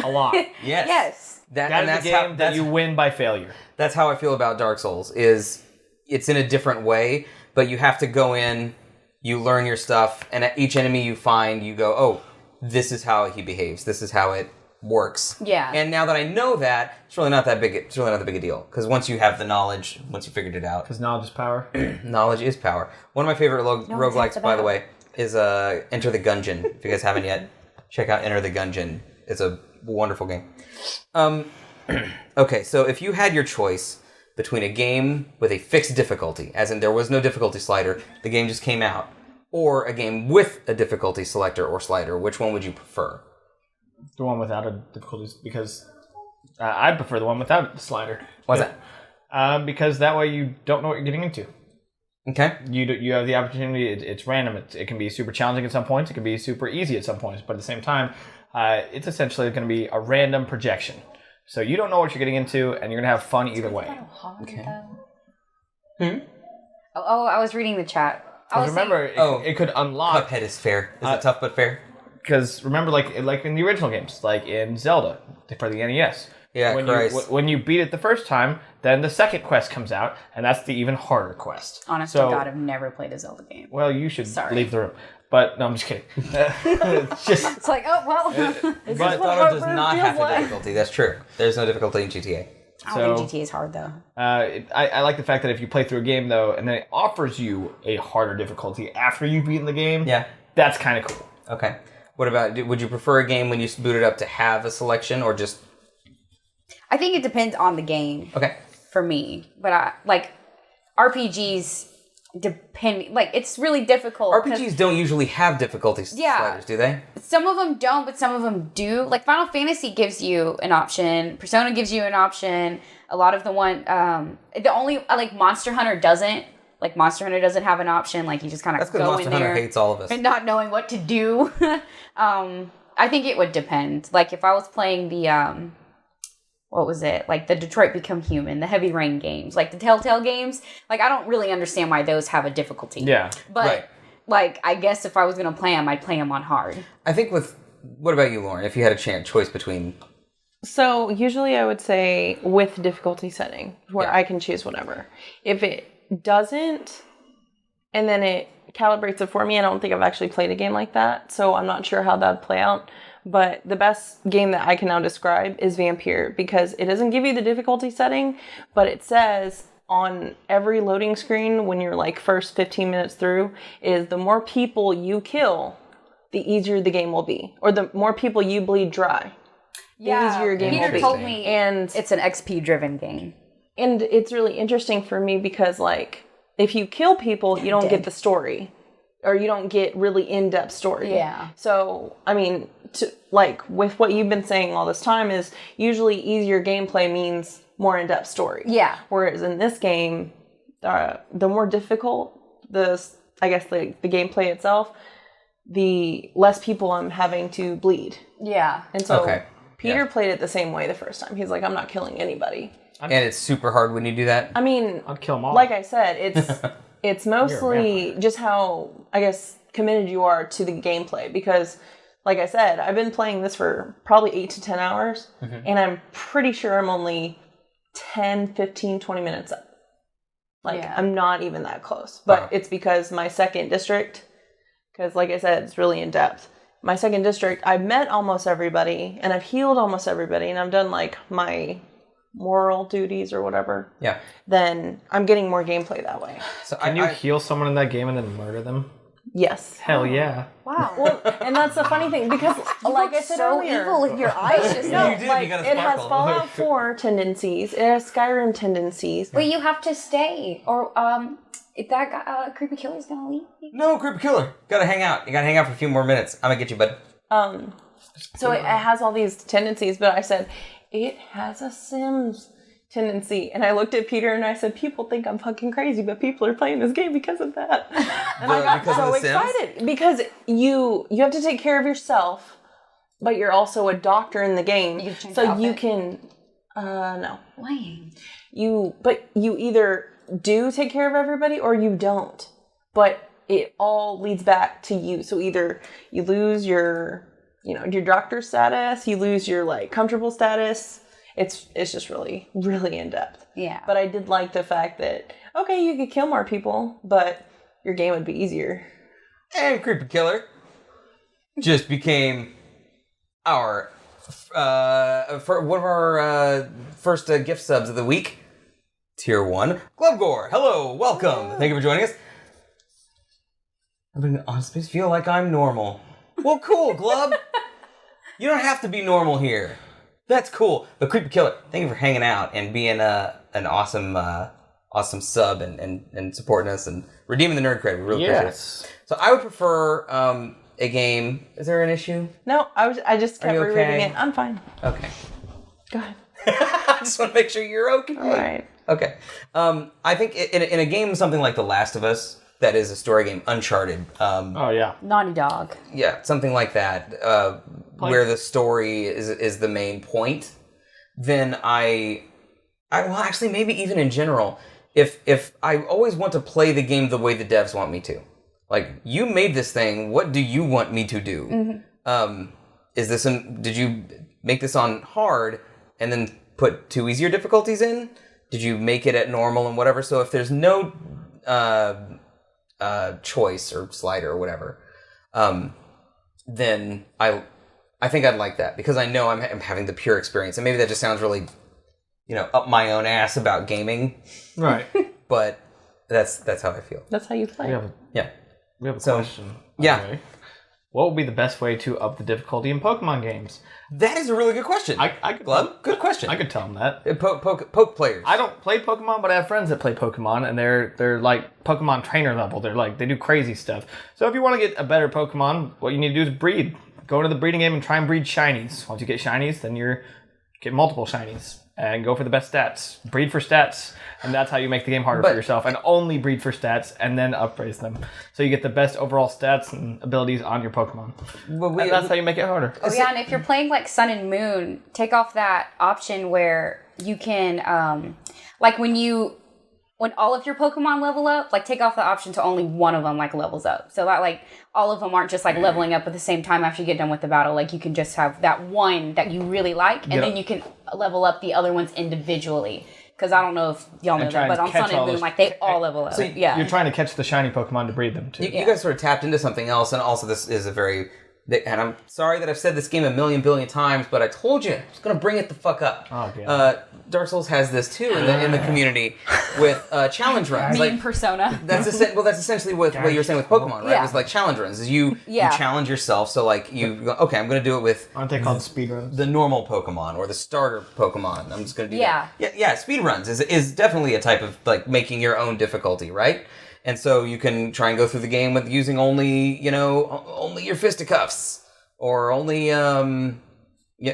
A lot. Yes. That's the game that you win by failure. That's how I feel about Dark Souls, is it's in a different way, but you have to go in, you learn your stuff, and at each enemy you find, you go, oh, this is how he behaves. This is how it works. Yeah. And now that I know that, it's really not that big. It's really not that big a deal because once you have the knowledge, once you figured it out, because knowledge is power. Knowledge is power. One of my favorite roguelikes, by the way, is Enter the Gungeon. If you guys haven't yet, check out Enter the Gungeon. It's a wonderful game. Okay, so if you had your choice between a game with a fixed difficulty, as in there was no difficulty slider, the game just came out, or a game with a difficulty selector or slider, which one would you prefer? The one without a difficulty, because I prefer the one without the slider. Why's that? Because that way you don't know what you're getting into. Okay. You have the opportunity. It's random. It can be super challenging at some points. It can be super easy at some points. But at the same time, it's essentially going to be a random projection. So you don't know what you're getting into, and you're going to have fun either way. Okay. Oh, I was reading the chat. Remember, it could unlock. Cuphead is fair. Is it tough but fair? Because remember, like in the original games, like in Zelda for the NES. Yeah, when you beat it the first time, then the second quest comes out, and that's the even harder quest. Honest to God, I've never played a Zelda game. Well, you should leave the room. But no, I'm just kidding. It's like, oh well. But Auto does not have a difficulty. That's true. There's no difficulty in GTA. I don't think GTA is hard though. I like the fact that if you play through a game though, and then it offers you a harder difficulty after you've beaten the game, that's kind of cool. Okay. What about, would you prefer a game when you boot it up to have a selection or just... I think it depends on the game. Okay. For me. But RPGs depend, it's really difficult. RPGs don't usually have difficulty sliders, do they? Some of them don't, but some of them do. Like Final Fantasy gives you an option. Persona gives you an option. A lot of Monster Hunter doesn't. Like, Monster Hunter doesn't have an option. Like, you just kind of go in there. That's because Monster Hunter hates all of us. And not knowing what to do. I think it would depend. Like, if I was playing the, what was it? Like, the Detroit Become Human, the Heavy Rain games, like the Telltale games. Like, I don't really understand why those have a difficulty. Yeah. But, I guess if I was going to play them, I'd play them on hard. I think what about you, Lauren? If you had a choice between... So, usually I would say with difficulty setting, where I can choose whatever. If it doesn't, and then it calibrates it for me. I don't think I've actually played a game like that, so I'm not sure how that would play out. But the best game that I can now describe is Vampire, because it doesn't give you the difficulty setting, but it says on every loading screen when you're first 15 minutes through is the more people you kill, the easier the game will be, or the more people you bleed dry. easier your game Peter will be. told me And it's an XP driven game. And it's really interesting for me because, like, if you kill people, you don't get the story. Or you don't get really in-depth story. Yeah. So, I mean, with what you've been saying all this time is usually easier gameplay means more in-depth story. Yeah. Whereas in this game, the more difficult the gameplay itself, the less people I'm having to bleed. Yeah. And so Peter played it the same way the first time. He's like, I'm not killing anybody. And it's super hard when you do that. I mean, I'd kill them all. like I said, it's mostly just how, I guess, committed you are to the gameplay. Because, like I said, I've been playing this for probably 8 to 10 hours. And I'm pretty sure I'm only 10, 15, 20 minutes up. I'm not even that close. But it's because my second district, because like I said, it's really in depth. My second district, I've met almost everybody, and I've healed almost everybody, and I've done, like, my moral duties or whatever. Yeah. Then I'm getting more gameplay that way. So Can you heal someone in that game and then murder them? Yes. Hell yeah. Wow. Well, and that's the funny thing, because like I said so earlier, evil with your eyes just no, You did, like, you got a it has sparkle. Fallout 4 tendencies, it has Skyrim tendencies. But you have to stay, or if that guy, creepy killer's gonna leave. No, creepy killer. Gotta hang out. You gotta hang out for a few more minutes. I'm gonna get you, bud. So it has all these tendencies, but I said, it has a Sims tendency. And I looked at Peter and I said, people think I'm fucking crazy, but people are playing this game because of that. And I got because of so the Sims? excited. Because you have to take care of yourself, but you're also a doctor in the game. You can change so your you outfit? can, no. Lame. But you either do take care of everybody or you don't. But it all leads back to you. So either you lose your doctor status, you lose your, like, comfortable status. It's just really, really in depth. Yeah. But I did like the fact that, okay, you could kill more people, but your game would be easier. And creepy killer just became our one of our first gift subs of the week. Tier 1, Clubgoer. Hello, welcome. Thank you for joining us. I honestly feel like I'm normal. Well, cool, Glub. You don't have to be normal here. That's cool. But creepy killer, thank you for hanging out and being an awesome sub and supporting us and redeeming the nerd cred. We really appreciate it. So I would prefer a game. Is there an issue? No, I just kept you rereading okay? it. I'm fine. Okay. Go ahead. I just want to make sure you're okay. All right. Okay. I think in a game something like The Last of Us, that is a story game, Uncharted. Oh, yeah. Naughty Dog. Yeah, something like that, where the story is the main point. Then I well, actually, maybe even in general, if I always want to play the game the way the devs want me to, like, you made this thing, what do you want me to do? Mm-hmm. Did you make this on hard and then put 2 easier difficulties in? Did you make it at normal and whatever? So if there's no choice or slider or whatever, then I think I'd like that, because I know I'm having the pure experience, and maybe that just sounds really, up my own ass about gaming, Right. but that's how I feel. That's how you play. We have a So, question. yeah. Okay. What would be the best way to up the difficulty in Pokemon games? That is a really good question. I could Glub, good question. I could tell them that. Poke players. I don't play Pokemon, but I have friends that play Pokemon, and they're like Pokemon trainer level. They do crazy stuff. So if you want to get a better Pokemon, what you need to do is breed. Go into the breeding game and try and breed shinies. Once you get shinies, then get multiple shinies and go for the best stats. Breed for stats, and that's how you make the game harder for yourself. And only breed for stats, and then upgrade them, so you get the best overall stats and abilities on your Pokemon. And that's how you make it harder. Oh yeah, and if you're playing like Sun and Moon, take off that option where you can, like when all of your Pokemon level up, like take off the option to only one of them like levels up. So that like all of them aren't just like leveling up at the same time after you get done with the battle. Like you can just have that one that you really like, and then you can level up the other ones individually. Because I don't know if y'all know that, but on Sun and Moon, like they all level up. So yeah, You're trying to catch the shiny Pokemon to breed them too. You guys sort of tapped into something else, and also this is a very and I'm sorry that I've said this game a million billion times, but I told you I was going to bring it the fuck up. Oh, God. Dark Souls has this too in the community with challenge runs. Me and Persona. That's essentially what you were saying with Pokemon, right? Yeah. It's like challenge runs. Is you challenge yourself. So like you go, okay, I'm going to do it with. Aren't they called speedruns? The normal Pokemon or the starter Pokemon. I'm just going to do that. Yeah. Speed runs is definitely a type of like making your own difficulty, right? And so you can try and go through the game with using only your fisticuffs or only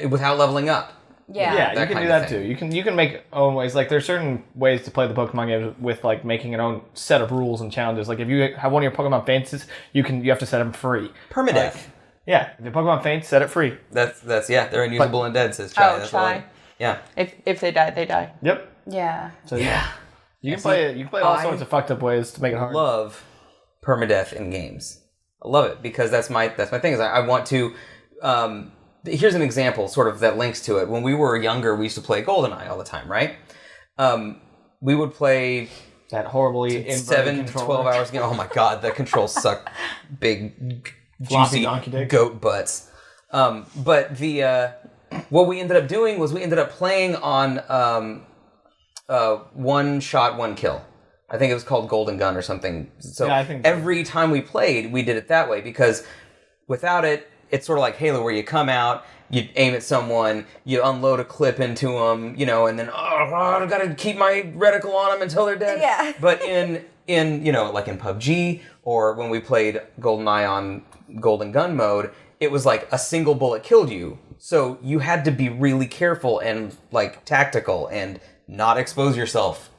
without leveling up. Yeah, you can do that too. You can make own ways. Like there's certain ways to play the Pokemon games with like making an own set of rules and challenges. Like if you have one of your Pokemon faints, you have to set them free. Permadeath. If the Pokemon faints, set it free. That's they're unusable and dead, says Chai. Chai. Yeah. If they die, they die. Yep. Yeah. So you can play it. You can play all sorts of fucked up ways to make it hard. Love permadeath in games. I love it because that's my thing. Is I want to. Here's an example, sort of that links to it. When we were younger, we used to play GoldenEye all the time, right? We would play that horribly 7 to 12 hours game. Oh my god, the controls suck. Big, floppy juicy donkey dick. Goat butts. But the what we ended up doing was we ended up playing on one shot, one kill. I think it was called Golden Gun or something. So I think every time we played, we did it that way because without it, it's sort of like Halo where you come out, you aim at someone, you unload a clip into them, and then I gotta keep my reticle on them until they're dead. Yeah. But in like in PUBG or when we played GoldenEye on Golden Gun mode, it was like a single bullet killed you. So you had to be really careful and like tactical and not expose yourself,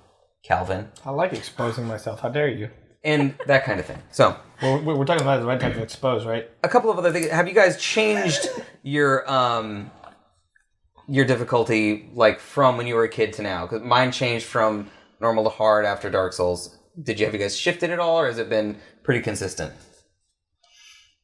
Calvin. I like exposing myself. How dare you? And that kind of thing. So we're talking about the right type of expose, right? a couple of other things. Have you guys changed your difficulty like from when you were a kid to now? Because mine changed from normal to hard after Dark Souls. Have you guys shifted at all, or has it been pretty consistent?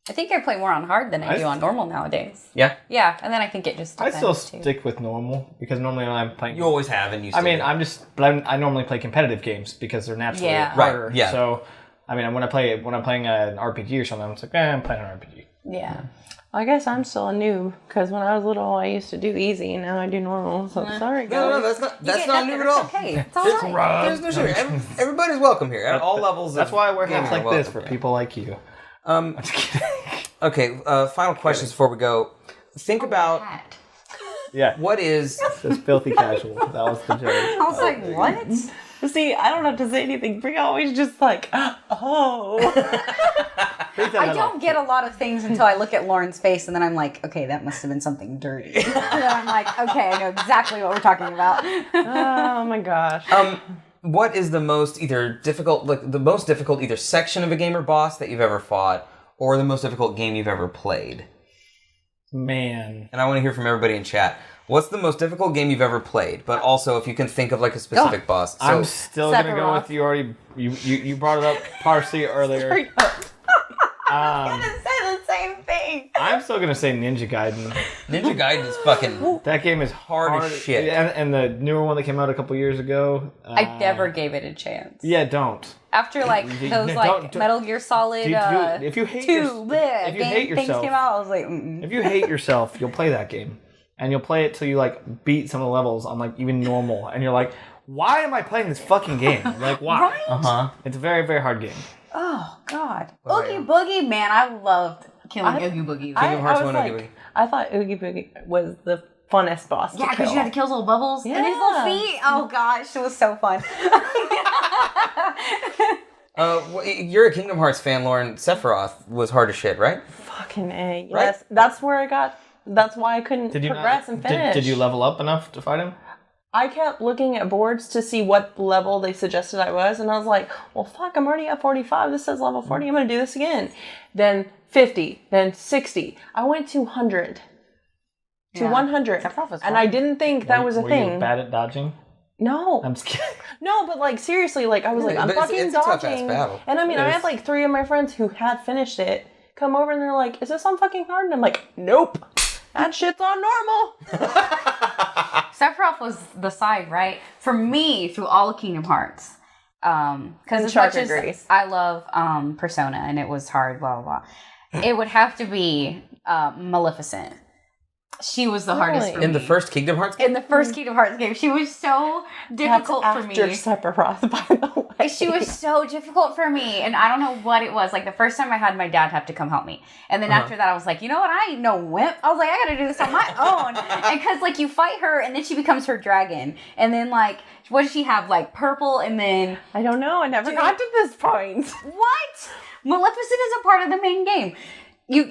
I think I play more on hard than I do on normal nowadays. Yeah? Yeah, and then I think it just I depends, still stick with normal because normally when I'm playing, You always have, and you still I normally play competitive games because they're naturally harder. Right, yeah. So, when I'm playing an RPG or something, I'm like, I'm playing an RPG. Yeah. I guess I'm still a noob because when I was little, I used to do easy, and now I do normal. So sorry, guys. No, that's not new at all. It's okay. It's all right. There's no shame. Everybody's welcome here at all levels. That's why I wear hats gaming like are this for welcome. people like you. I'm just kidding. Okay, final questions before we go. Think about Yeah. what is Just filthy casual. That was the joke. I was like, what? See, I don't have to say anything. Brie always just like, oh. I don't get a lot of things until I look at Lauren's face, and then I'm like, okay, that must have been something dirty. And then I'm like, okay, I know exactly what we're talking about. Oh my gosh. what is the most difficult either section of a game or boss that you've ever fought, or the most difficult game you've ever played? Man. And I want to hear from everybody in chat. What's the most difficult game you've ever played? But also, if you can think of like a specific boss. So, I'm still gonna go Sephiroth. with you brought it up partially earlier. I didn't say the same thing. I'm still gonna say Ninja Gaiden. Ninja Gaiden is fucking That game is hard as shit. And the newer one that came out a couple years ago. I never gave it a chance. Yeah, don't. After like those don't- Metal Gear Solid If you hate 2 if you hate things yourself, came out, I was like, mm-mm. if you hate yourself, you'll play that game, and you'll play it till you like beat some of the levels on like even normal, and you're like, why am I playing this fucking game? Like, why? Right? It's a very, very hard game. Oh God, Oogie Boogie, man, I loved killing Oogie Boogie. Kingdom Hearts I was 1 Oogie like, Boogie. I thought Oogie Boogie was the funnest boss to Yeah, kill. because you had to kill his little bubbles and his little feet. Oh gosh, it was so fun. You're a Kingdom Hearts fan, Lauren. Sephiroth was hard as shit, right? Fucking A. Yes. Right? That's where I got... That's why I couldn't Did you progress and finish. Did you level up enough to fight him? I kept looking at boards to see what level they suggested I was, and I was like, well, fuck, I'm already at 45. This says level 40. I'm going to do this again. Then 50. Then 60. I went to 100. To Yeah. 100. Sephiroth was And fun. I didn't think that was a Were thing. you bad at dodging? No. I'm just kidding. No, but like seriously, like I was like, I'm But it's- fucking it's a tough-ass dodging. battle. And I mean, It I is. had like 3 of my friends who had finished it come over and they're like, is this on fucking hard? And I'm like, nope. That shit's on normal. Sephiroth was the side, right? For me, through all of Kingdom Hearts. Because as much Uncharted as Grace. I love Persona and it was hard, blah, blah, blah. it would have to be Maleficent. She was the hardest for me. In the first Kingdom Hearts game? In the first Kingdom Hearts game. She was so difficult for me. After Sephiroth, by the way. She was so difficult for me. And I don't know what it was. Like, the first time I had my dad have to come help me. And then after that, I was like, you know what? I ain't no wimp. I was like, I gotta do this on my own. And because, like, you fight her, and then she becomes her dragon. And then, like, what does she have? Like, purple, and then... I don't know. I never got to this point. What? Maleficent is a part of the main game.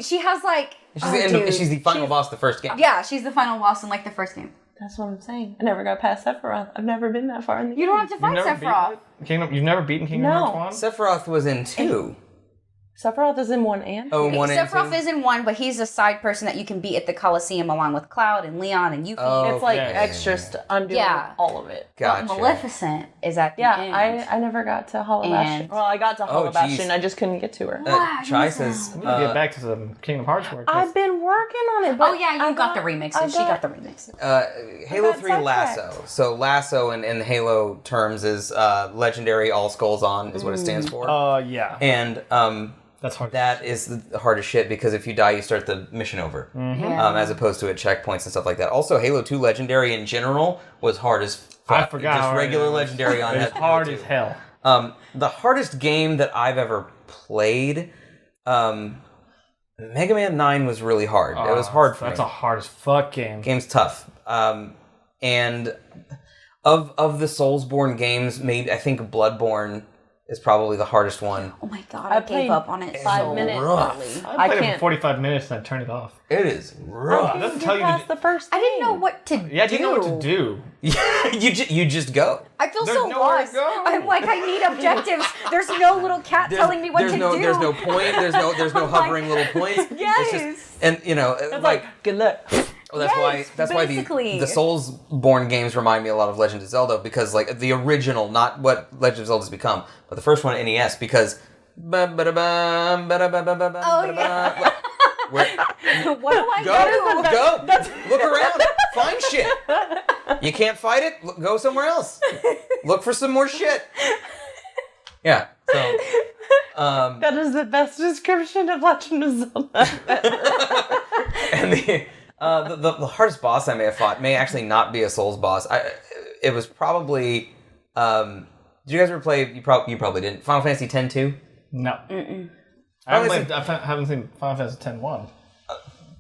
She has, like... She's the final boss of the first game. Yeah, she's the final boss in, like, the first game. That's what I'm saying. I never got past Sephiroth. I've never been that far in the game. You don't have to fight Sephiroth. You've never beaten Kingdom Hearts 1? Sephiroth was in 2. Sephiroth is in 1 and 2. Oh, 1 and 2? Sephiroth is in 1, but he's a side person that you can beat at the Coliseum along with Cloud and Leon and Yuffie. Oh, It's like extras to undo all of it. Gotcha. But Maleficent is at the end. I never got to Hollow Bastion. Well, I got to Hollow Bastion. I just couldn't get to her. Chai says... We need to get back to some Kingdom Hearts work. I've been working on it, but oh yeah, you got the remixes. She got the remixes. Halo 3 Lasso. So Lasso in the Halo terms is Legendary All Skulls On is what it stands for. Yeah. And that's hard. that is the hardest shit because if you die, you start the mission over. As opposed to at checkpoints and stuff like that. Also, Halo 2 Legendary in general was hard as fuck. I forgot. Just regular Legendary on that. It's hard as hell. The hardest game that I've ever played, Mega Man 9 was really hard. It was hard for me. That's a hard as fuck game. Game's tough. And of the Soulsborne games, maybe I think Bloodborne is probably the hardest one. Oh my god, I gave up on it 5 minutes. Rough. I played it for 45 minutes and I turned it off. It is rough. It doesn't tell you past the first I didn't know what to do. Yeah, you know what to do. you just go. I feel There's so nowhere to lost. go. I'm like, I need objectives. There's no little cat telling me what to do. There's no point. There's no hovering little points. Yes. It's just, and you know, It's like, good luck. Well, that's why the Soulsborne games remind me a lot of Legend of Zelda because like the original, not what Legend of Zelda's become, but the first one NES because. Oh yeah. What do I do? Go. Look around. Find shit. You can't fight it? Go somewhere else. Look for some more shit. Yeah. So. That is the best description of Legend of Zelda. And the hardest boss I may have fought may actually not be a Souls boss. It was probably. Did you guys ever play? You probably didn't. Final Fantasy X-2? No. I haven't seen Final Fantasy X-1.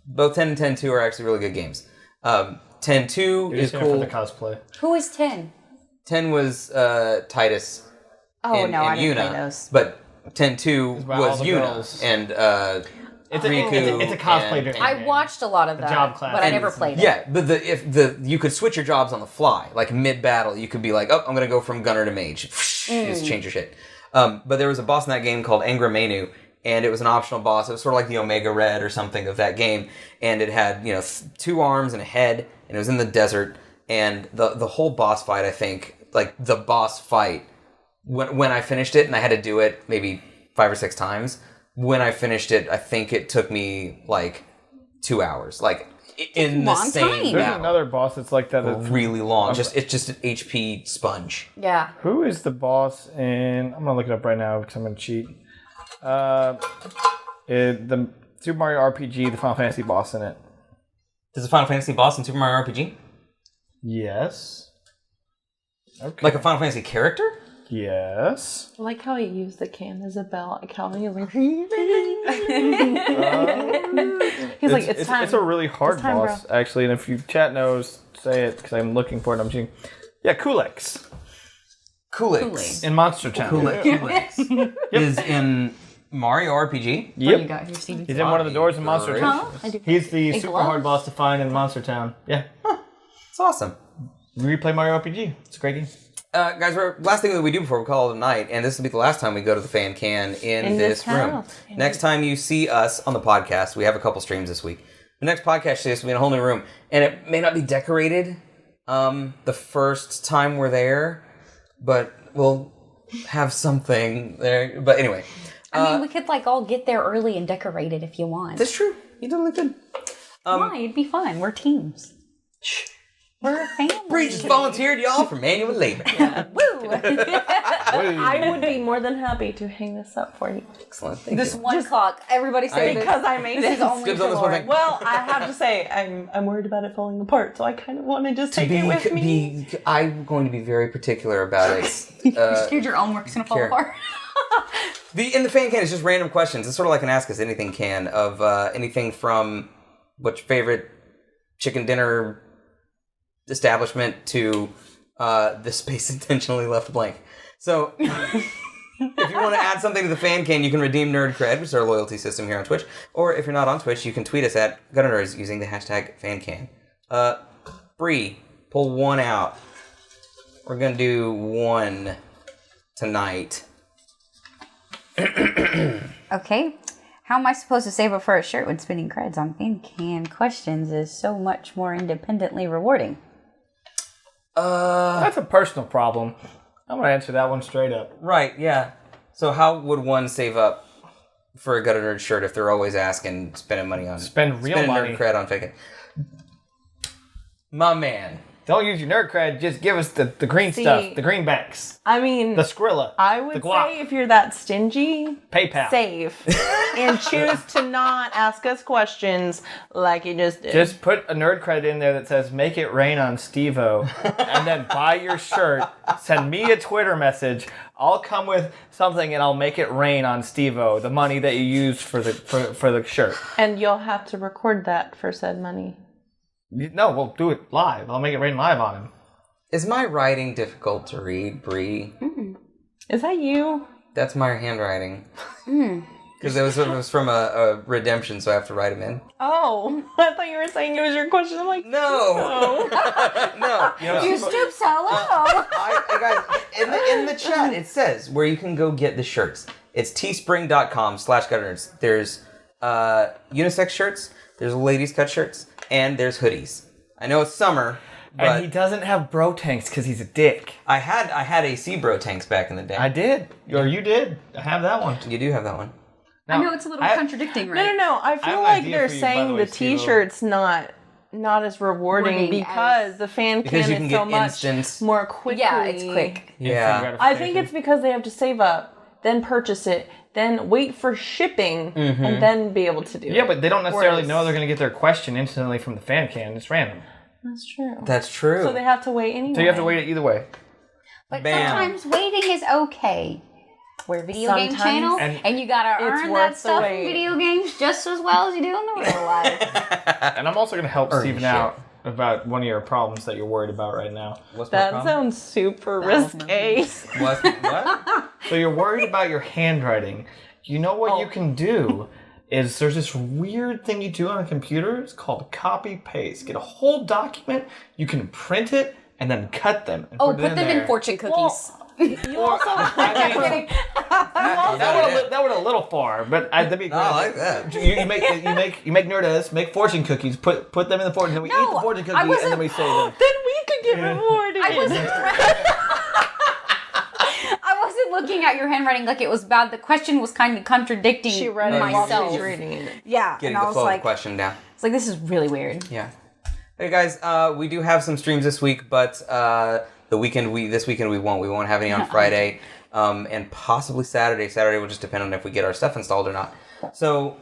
Both 10 and 10-2 are actually really good games. 10-2 is cool. For the cosplay. Who is 10? 10 was Titus and I didn't Yuna, play those. but 10-2 was Yuna girls. and It's a Riku. cosplay game. I watched a lot of that, job class. but I never played it. Yeah, but you could switch your jobs on the fly, like mid battle. You could be like, oh, I'm gonna go from gunner to mage. You just change your shit. But there was a boss in that game called Angra Mainyu, and it was an optional boss. It was sort of like the Omega Red or something of that game, and it had 2 arms and a head, and it was in the desert. And the whole boss fight, I think, like the boss fight, when I finished it, and I had to do it maybe 5 or 6 times. When I finished it, I think it took me like 2 hours, like in the long same time. There's battle. another boss that's like that. Really long. It's just an HP sponge. Yeah. Who is the boss in? I'm gonna look it up right now because I'm gonna cheat. The Super Mario RPG, the Final Fantasy boss in it. There's a Final Fantasy boss in Super Mario RPG? Yes. Okay. Like a Final Fantasy character? Yes. I like how he used the can as a bell. Like how he was like, he's like, it's time. It's a really hard time, boss, actually. And if you chat knows, say it because I'm looking for it. I'm cheating. Yeah, Kulix Kulix. in Monster Town. Kulix is in Mario RPG? What do you Yep. got here, Steven? He's in one of the doors in Monster Town. Huh? He's the super glove? hard boss to find in Monster Town. Yeah. It's awesome. Replay Mario RPG. It's a great game. Guys, last thing that we do before we call it a night, and this will be the last time we go to the fan can in this room. house. Next time you see us on the podcast, we have a couple streams this week. The next podcast series will be in a whole new room, and it may not be decorated the first time we're there, but we'll have something there. But anyway. I mean, we could like all get there early and decorate it if you want. That's true. You totally could. Why? It'd be fun. We're teams. We're a family. Bree just volunteered y'all for manual labor. Woo! I would be more than happy to hang this up for you. Excellent. Thank This you. 1 o'clock. Everybody say this. Because I made This it. is only Dibs for on this one Lauren. thing. Well, I have to say, I'm worried about it falling apart, so I kind of want to just take it with me. I'm going to be very particular about it. Scared your own work's gonna fall Here. apart. In the fan can, it's just random questions. It's sort of like an Ask Us Anything can of anything from what's your favorite chicken dinner establishment to the space intentionally left blank. So, if you want to add something to the fan can, you can redeem Nerd Cred, which is our loyalty system here on Twitch. Or if you're not on Twitch, you can tweet us at GutterNerds using the hashtag FanCan. Bree, pull one out. We're going to do one tonight. Okay. How am I supposed to save up for a shirt when spending creds on fan can questions is so much more independently rewarding? That's a personal problem. I'm going to answer that one straight up. Right, yeah. So how would one save up for a Gutter Nerd shirt if they're always asking, spending money on... Spend real money. Nerd cred on faking. My man. Don't use your nerd cred. Just give us the green stuff, the greenbacks, I mean, the Skrilla, I would the guac, say if you're that stingy, PayPal. save. And choose to not ask us questions like you just did. Just put a nerd cred in there that says "Make it rain on Steve-O," and then buy your shirt. Send me a Twitter message. I'll come with something and I'll make it rain on Steve-O, the money that you used for the shirt. And you'll have to record that for said money. No, we'll do it live. I'll make it rain live on him. Is my writing difficult to read, Bree? Is that you? That's my handwriting. Because it was from a redemption, so I have to write them in. Oh, I thought you were saying it was your question. I'm like, No! No. You stoop so low. Guys, in the chat, it says where you can go get the shirts. It's teespring.com/gutternerds. There's unisex shirts, there's ladies cut shirts, and there's hoodies. I know it's summer, but And he doesn't have bro tanks because he's a dick. I had AC bro tanks back in the day. I did. Or you did. I have that one. You do have that one. I know it's a little contradicting, right? No. I have feel an like idea they're for you, by the saying way, the Steve-O. t-shirt's not as rewarding Rewarding because as- the fan Because can you can is get so much instant- more quickly. Yeah, it's quick. Yeah. I think it's because they have to save up, then purchase it, then wait for shipping, and then be able to do it. Yeah, but they don't necessarily Whereas- know they're going to get their question instantly from the fan can. It's random. That's true. That's true. So they have to wait anyway. So you have to wait it either way. But Bam. sometimes waiting is okay. We're a video game Sometimes- channel, and you gotta it's earn worth that the stuff in wait. video games just as well as you do in the real life. And I'm also going to help Earn Steven shit. out about one of your problems that you're worried about right now. What's my That problem? sounds super risque. What? So you're worried about your handwriting. You know what you can do is there's this weird thing you do on a computer. It's called copy paste. Get a whole document, you can print it, and then cut them. And Put it them there. in fortune cookies. You also That went a little far, but that'd be great. I like that. You make nerdas, make fortune cookies, put them in the fortune, and then we eat the fortune cookie, and then we say them. then we could get rewarded. I wasn't looking at your handwriting like it was bad. The question was kind of contradicting She read it while she myself. was reading it. Yeah, Getting and I the was flow of the like, question down. it's like this is really weird. Yeah. Hey guys, we do have some streams this week, but this weekend we won't. We won't have any on Friday, and possibly Saturday. Saturday will just depend on if we get our stuff installed or not. So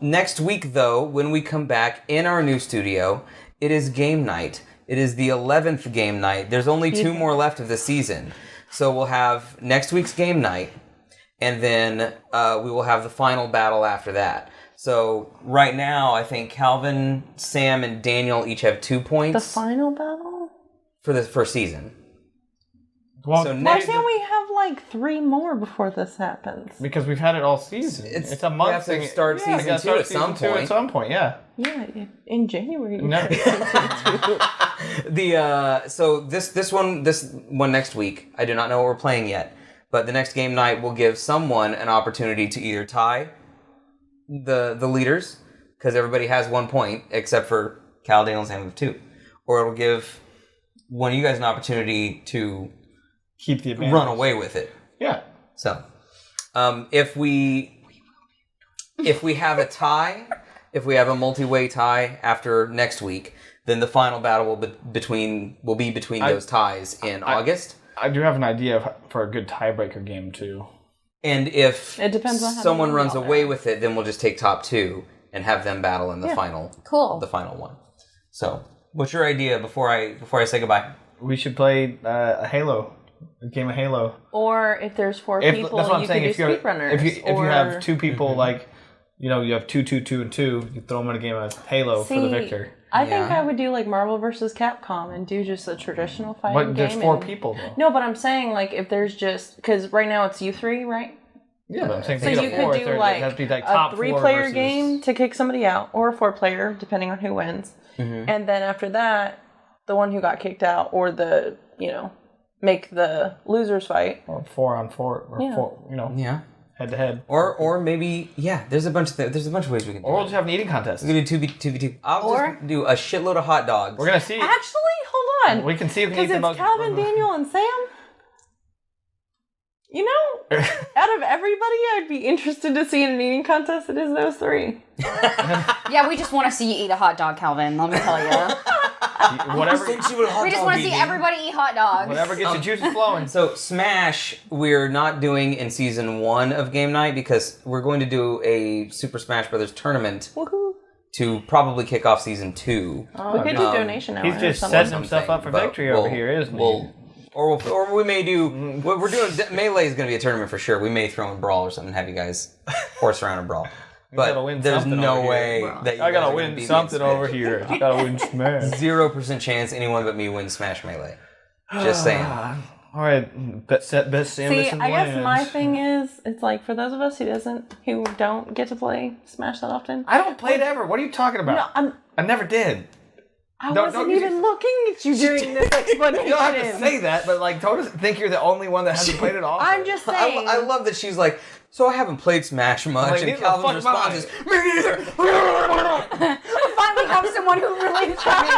next week, though, when we come back in our new studio, it is game night. It is the 11th game night. There's only 2 more left of the season, so we'll have next week's game night, and then we will have the final battle after that. So right now, I think Calvin, Sam, and Daniel each have 2 points The final battle? for the first season. Well, So Why next, can't we have like 3 more before this happens? because we've had it all season. It's a we month have to thing. start Yeah, season we gotta 2 start at some season two point. At some point, yeah. Yeah, in January. No. So this one next week, I do not know what we're playing yet, but the next game night will give someone an opportunity to either tie the leaders, because everybody has 1 point except for Cal, Daniel, and Sam with 2, or it'll give one of you guys an opportunity to Keep the advantage. run away with it. Yeah. So, if we have a tie, if we have a multi-way tie after next week, then the final battle will be between those ties in August. I do have an idea for a good tiebreaker game too. And if It depends on how someone many runs y'all away there. with it, then we'll just take top 2 and have them battle in the final. Cool. The final one. So, what's your idea before I say goodbye? We should play a game of Halo. Or if there's 4 people, that's what I'm you saying. could If do you're speedrunners. if you or... have 2 people like, you have 2, 2, 2, and 2, you throw them in a game of Halo for the victor. I think I would do like Marvel vs. Capcom and do just a traditional fighting But game. there's 4 people though. No, but I'm saying like if there's just because right now it's you 3, right? Yeah, but I'm saying So you could do like a 3-player game to kick somebody out, or a 4-player, depending on who wins. Mm-hmm. And then after that, the one who got kicked out, or the make the losers fight. Or 4-on-4, or 4, Yeah. head to head. Or maybe there's a bunch of ways we can do Or we'll it. just have an eating contest. We can do 2v2. I'll just do a shitload of hot dogs. We're gonna see. Actually, hold on. We can see who can eat Because the it's most. Calvin, Daniel, and Sam. Out of everybody I'd be interested to see in an eating contest, it is those 3. Yeah, we just want to see you eat a hot dog, Calvin. Let me tell you. Whatever. We just want to see everybody eat hot dogs. Whatever gets your juices flowing. So Smash, we're not doing in season 1 of Game Night because we're going to do a Super Smash Brothers tournament Woohoo. to probably kick off season 2. We could do donation hour. He's just setting himself up for victory over here, isn't he? Or we may do. What we're doing, Melee is going to be a tournament for sure. We may throw in Brawl or something, have you guys horse around and Brawl. But there's no way that you I gotta guys are win gonna beat something me in over here. I gotta win Smash. 0% chance anyone but me wins Smash Melee. Just saying. All right, best ambition See, I guess plans. my thing is, it's like for those of us who don't get to play Smash that often. I don't play it ever. What are you talking about? No, I never did. I Don't wasn't you even just- looking at you during this explanation. You don't have to say that, but like, don't think you're the only one that hasn't played it off. I'm just saying. I love that she's like, so I haven't played Smash much, Like, and neither the Calvin's fuck am response I. is, me neither. Finally have someone who relates to me.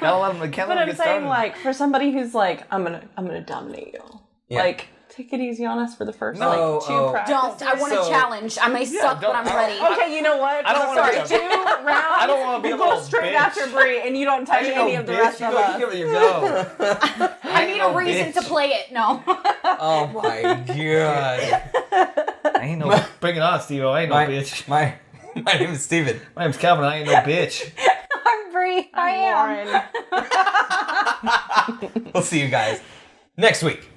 Gotta let him. Can't But let him I'm get saying, started. like, for somebody who's like, I'm gonna dominate you. Yeah. Like, take it easy on us for the first No, like 2 practices. Don't. I want a So- challenge. I may suck, but I'm don't- ready. Okay, you know what? I don't For wanna the be first a- 2 rounds, I don't wanna be a you go little straight bitch. after Bree, and you don't touch any of the rest of us. Give it your go. I need a reason to play it. No. Oh my god. I ain't no. Bring it on, Steve. I ain't no bitch. My name is Steven. My name's Calvin. I ain't no bitch. I'm Bree. I am. Lauren. We'll see you guys next week.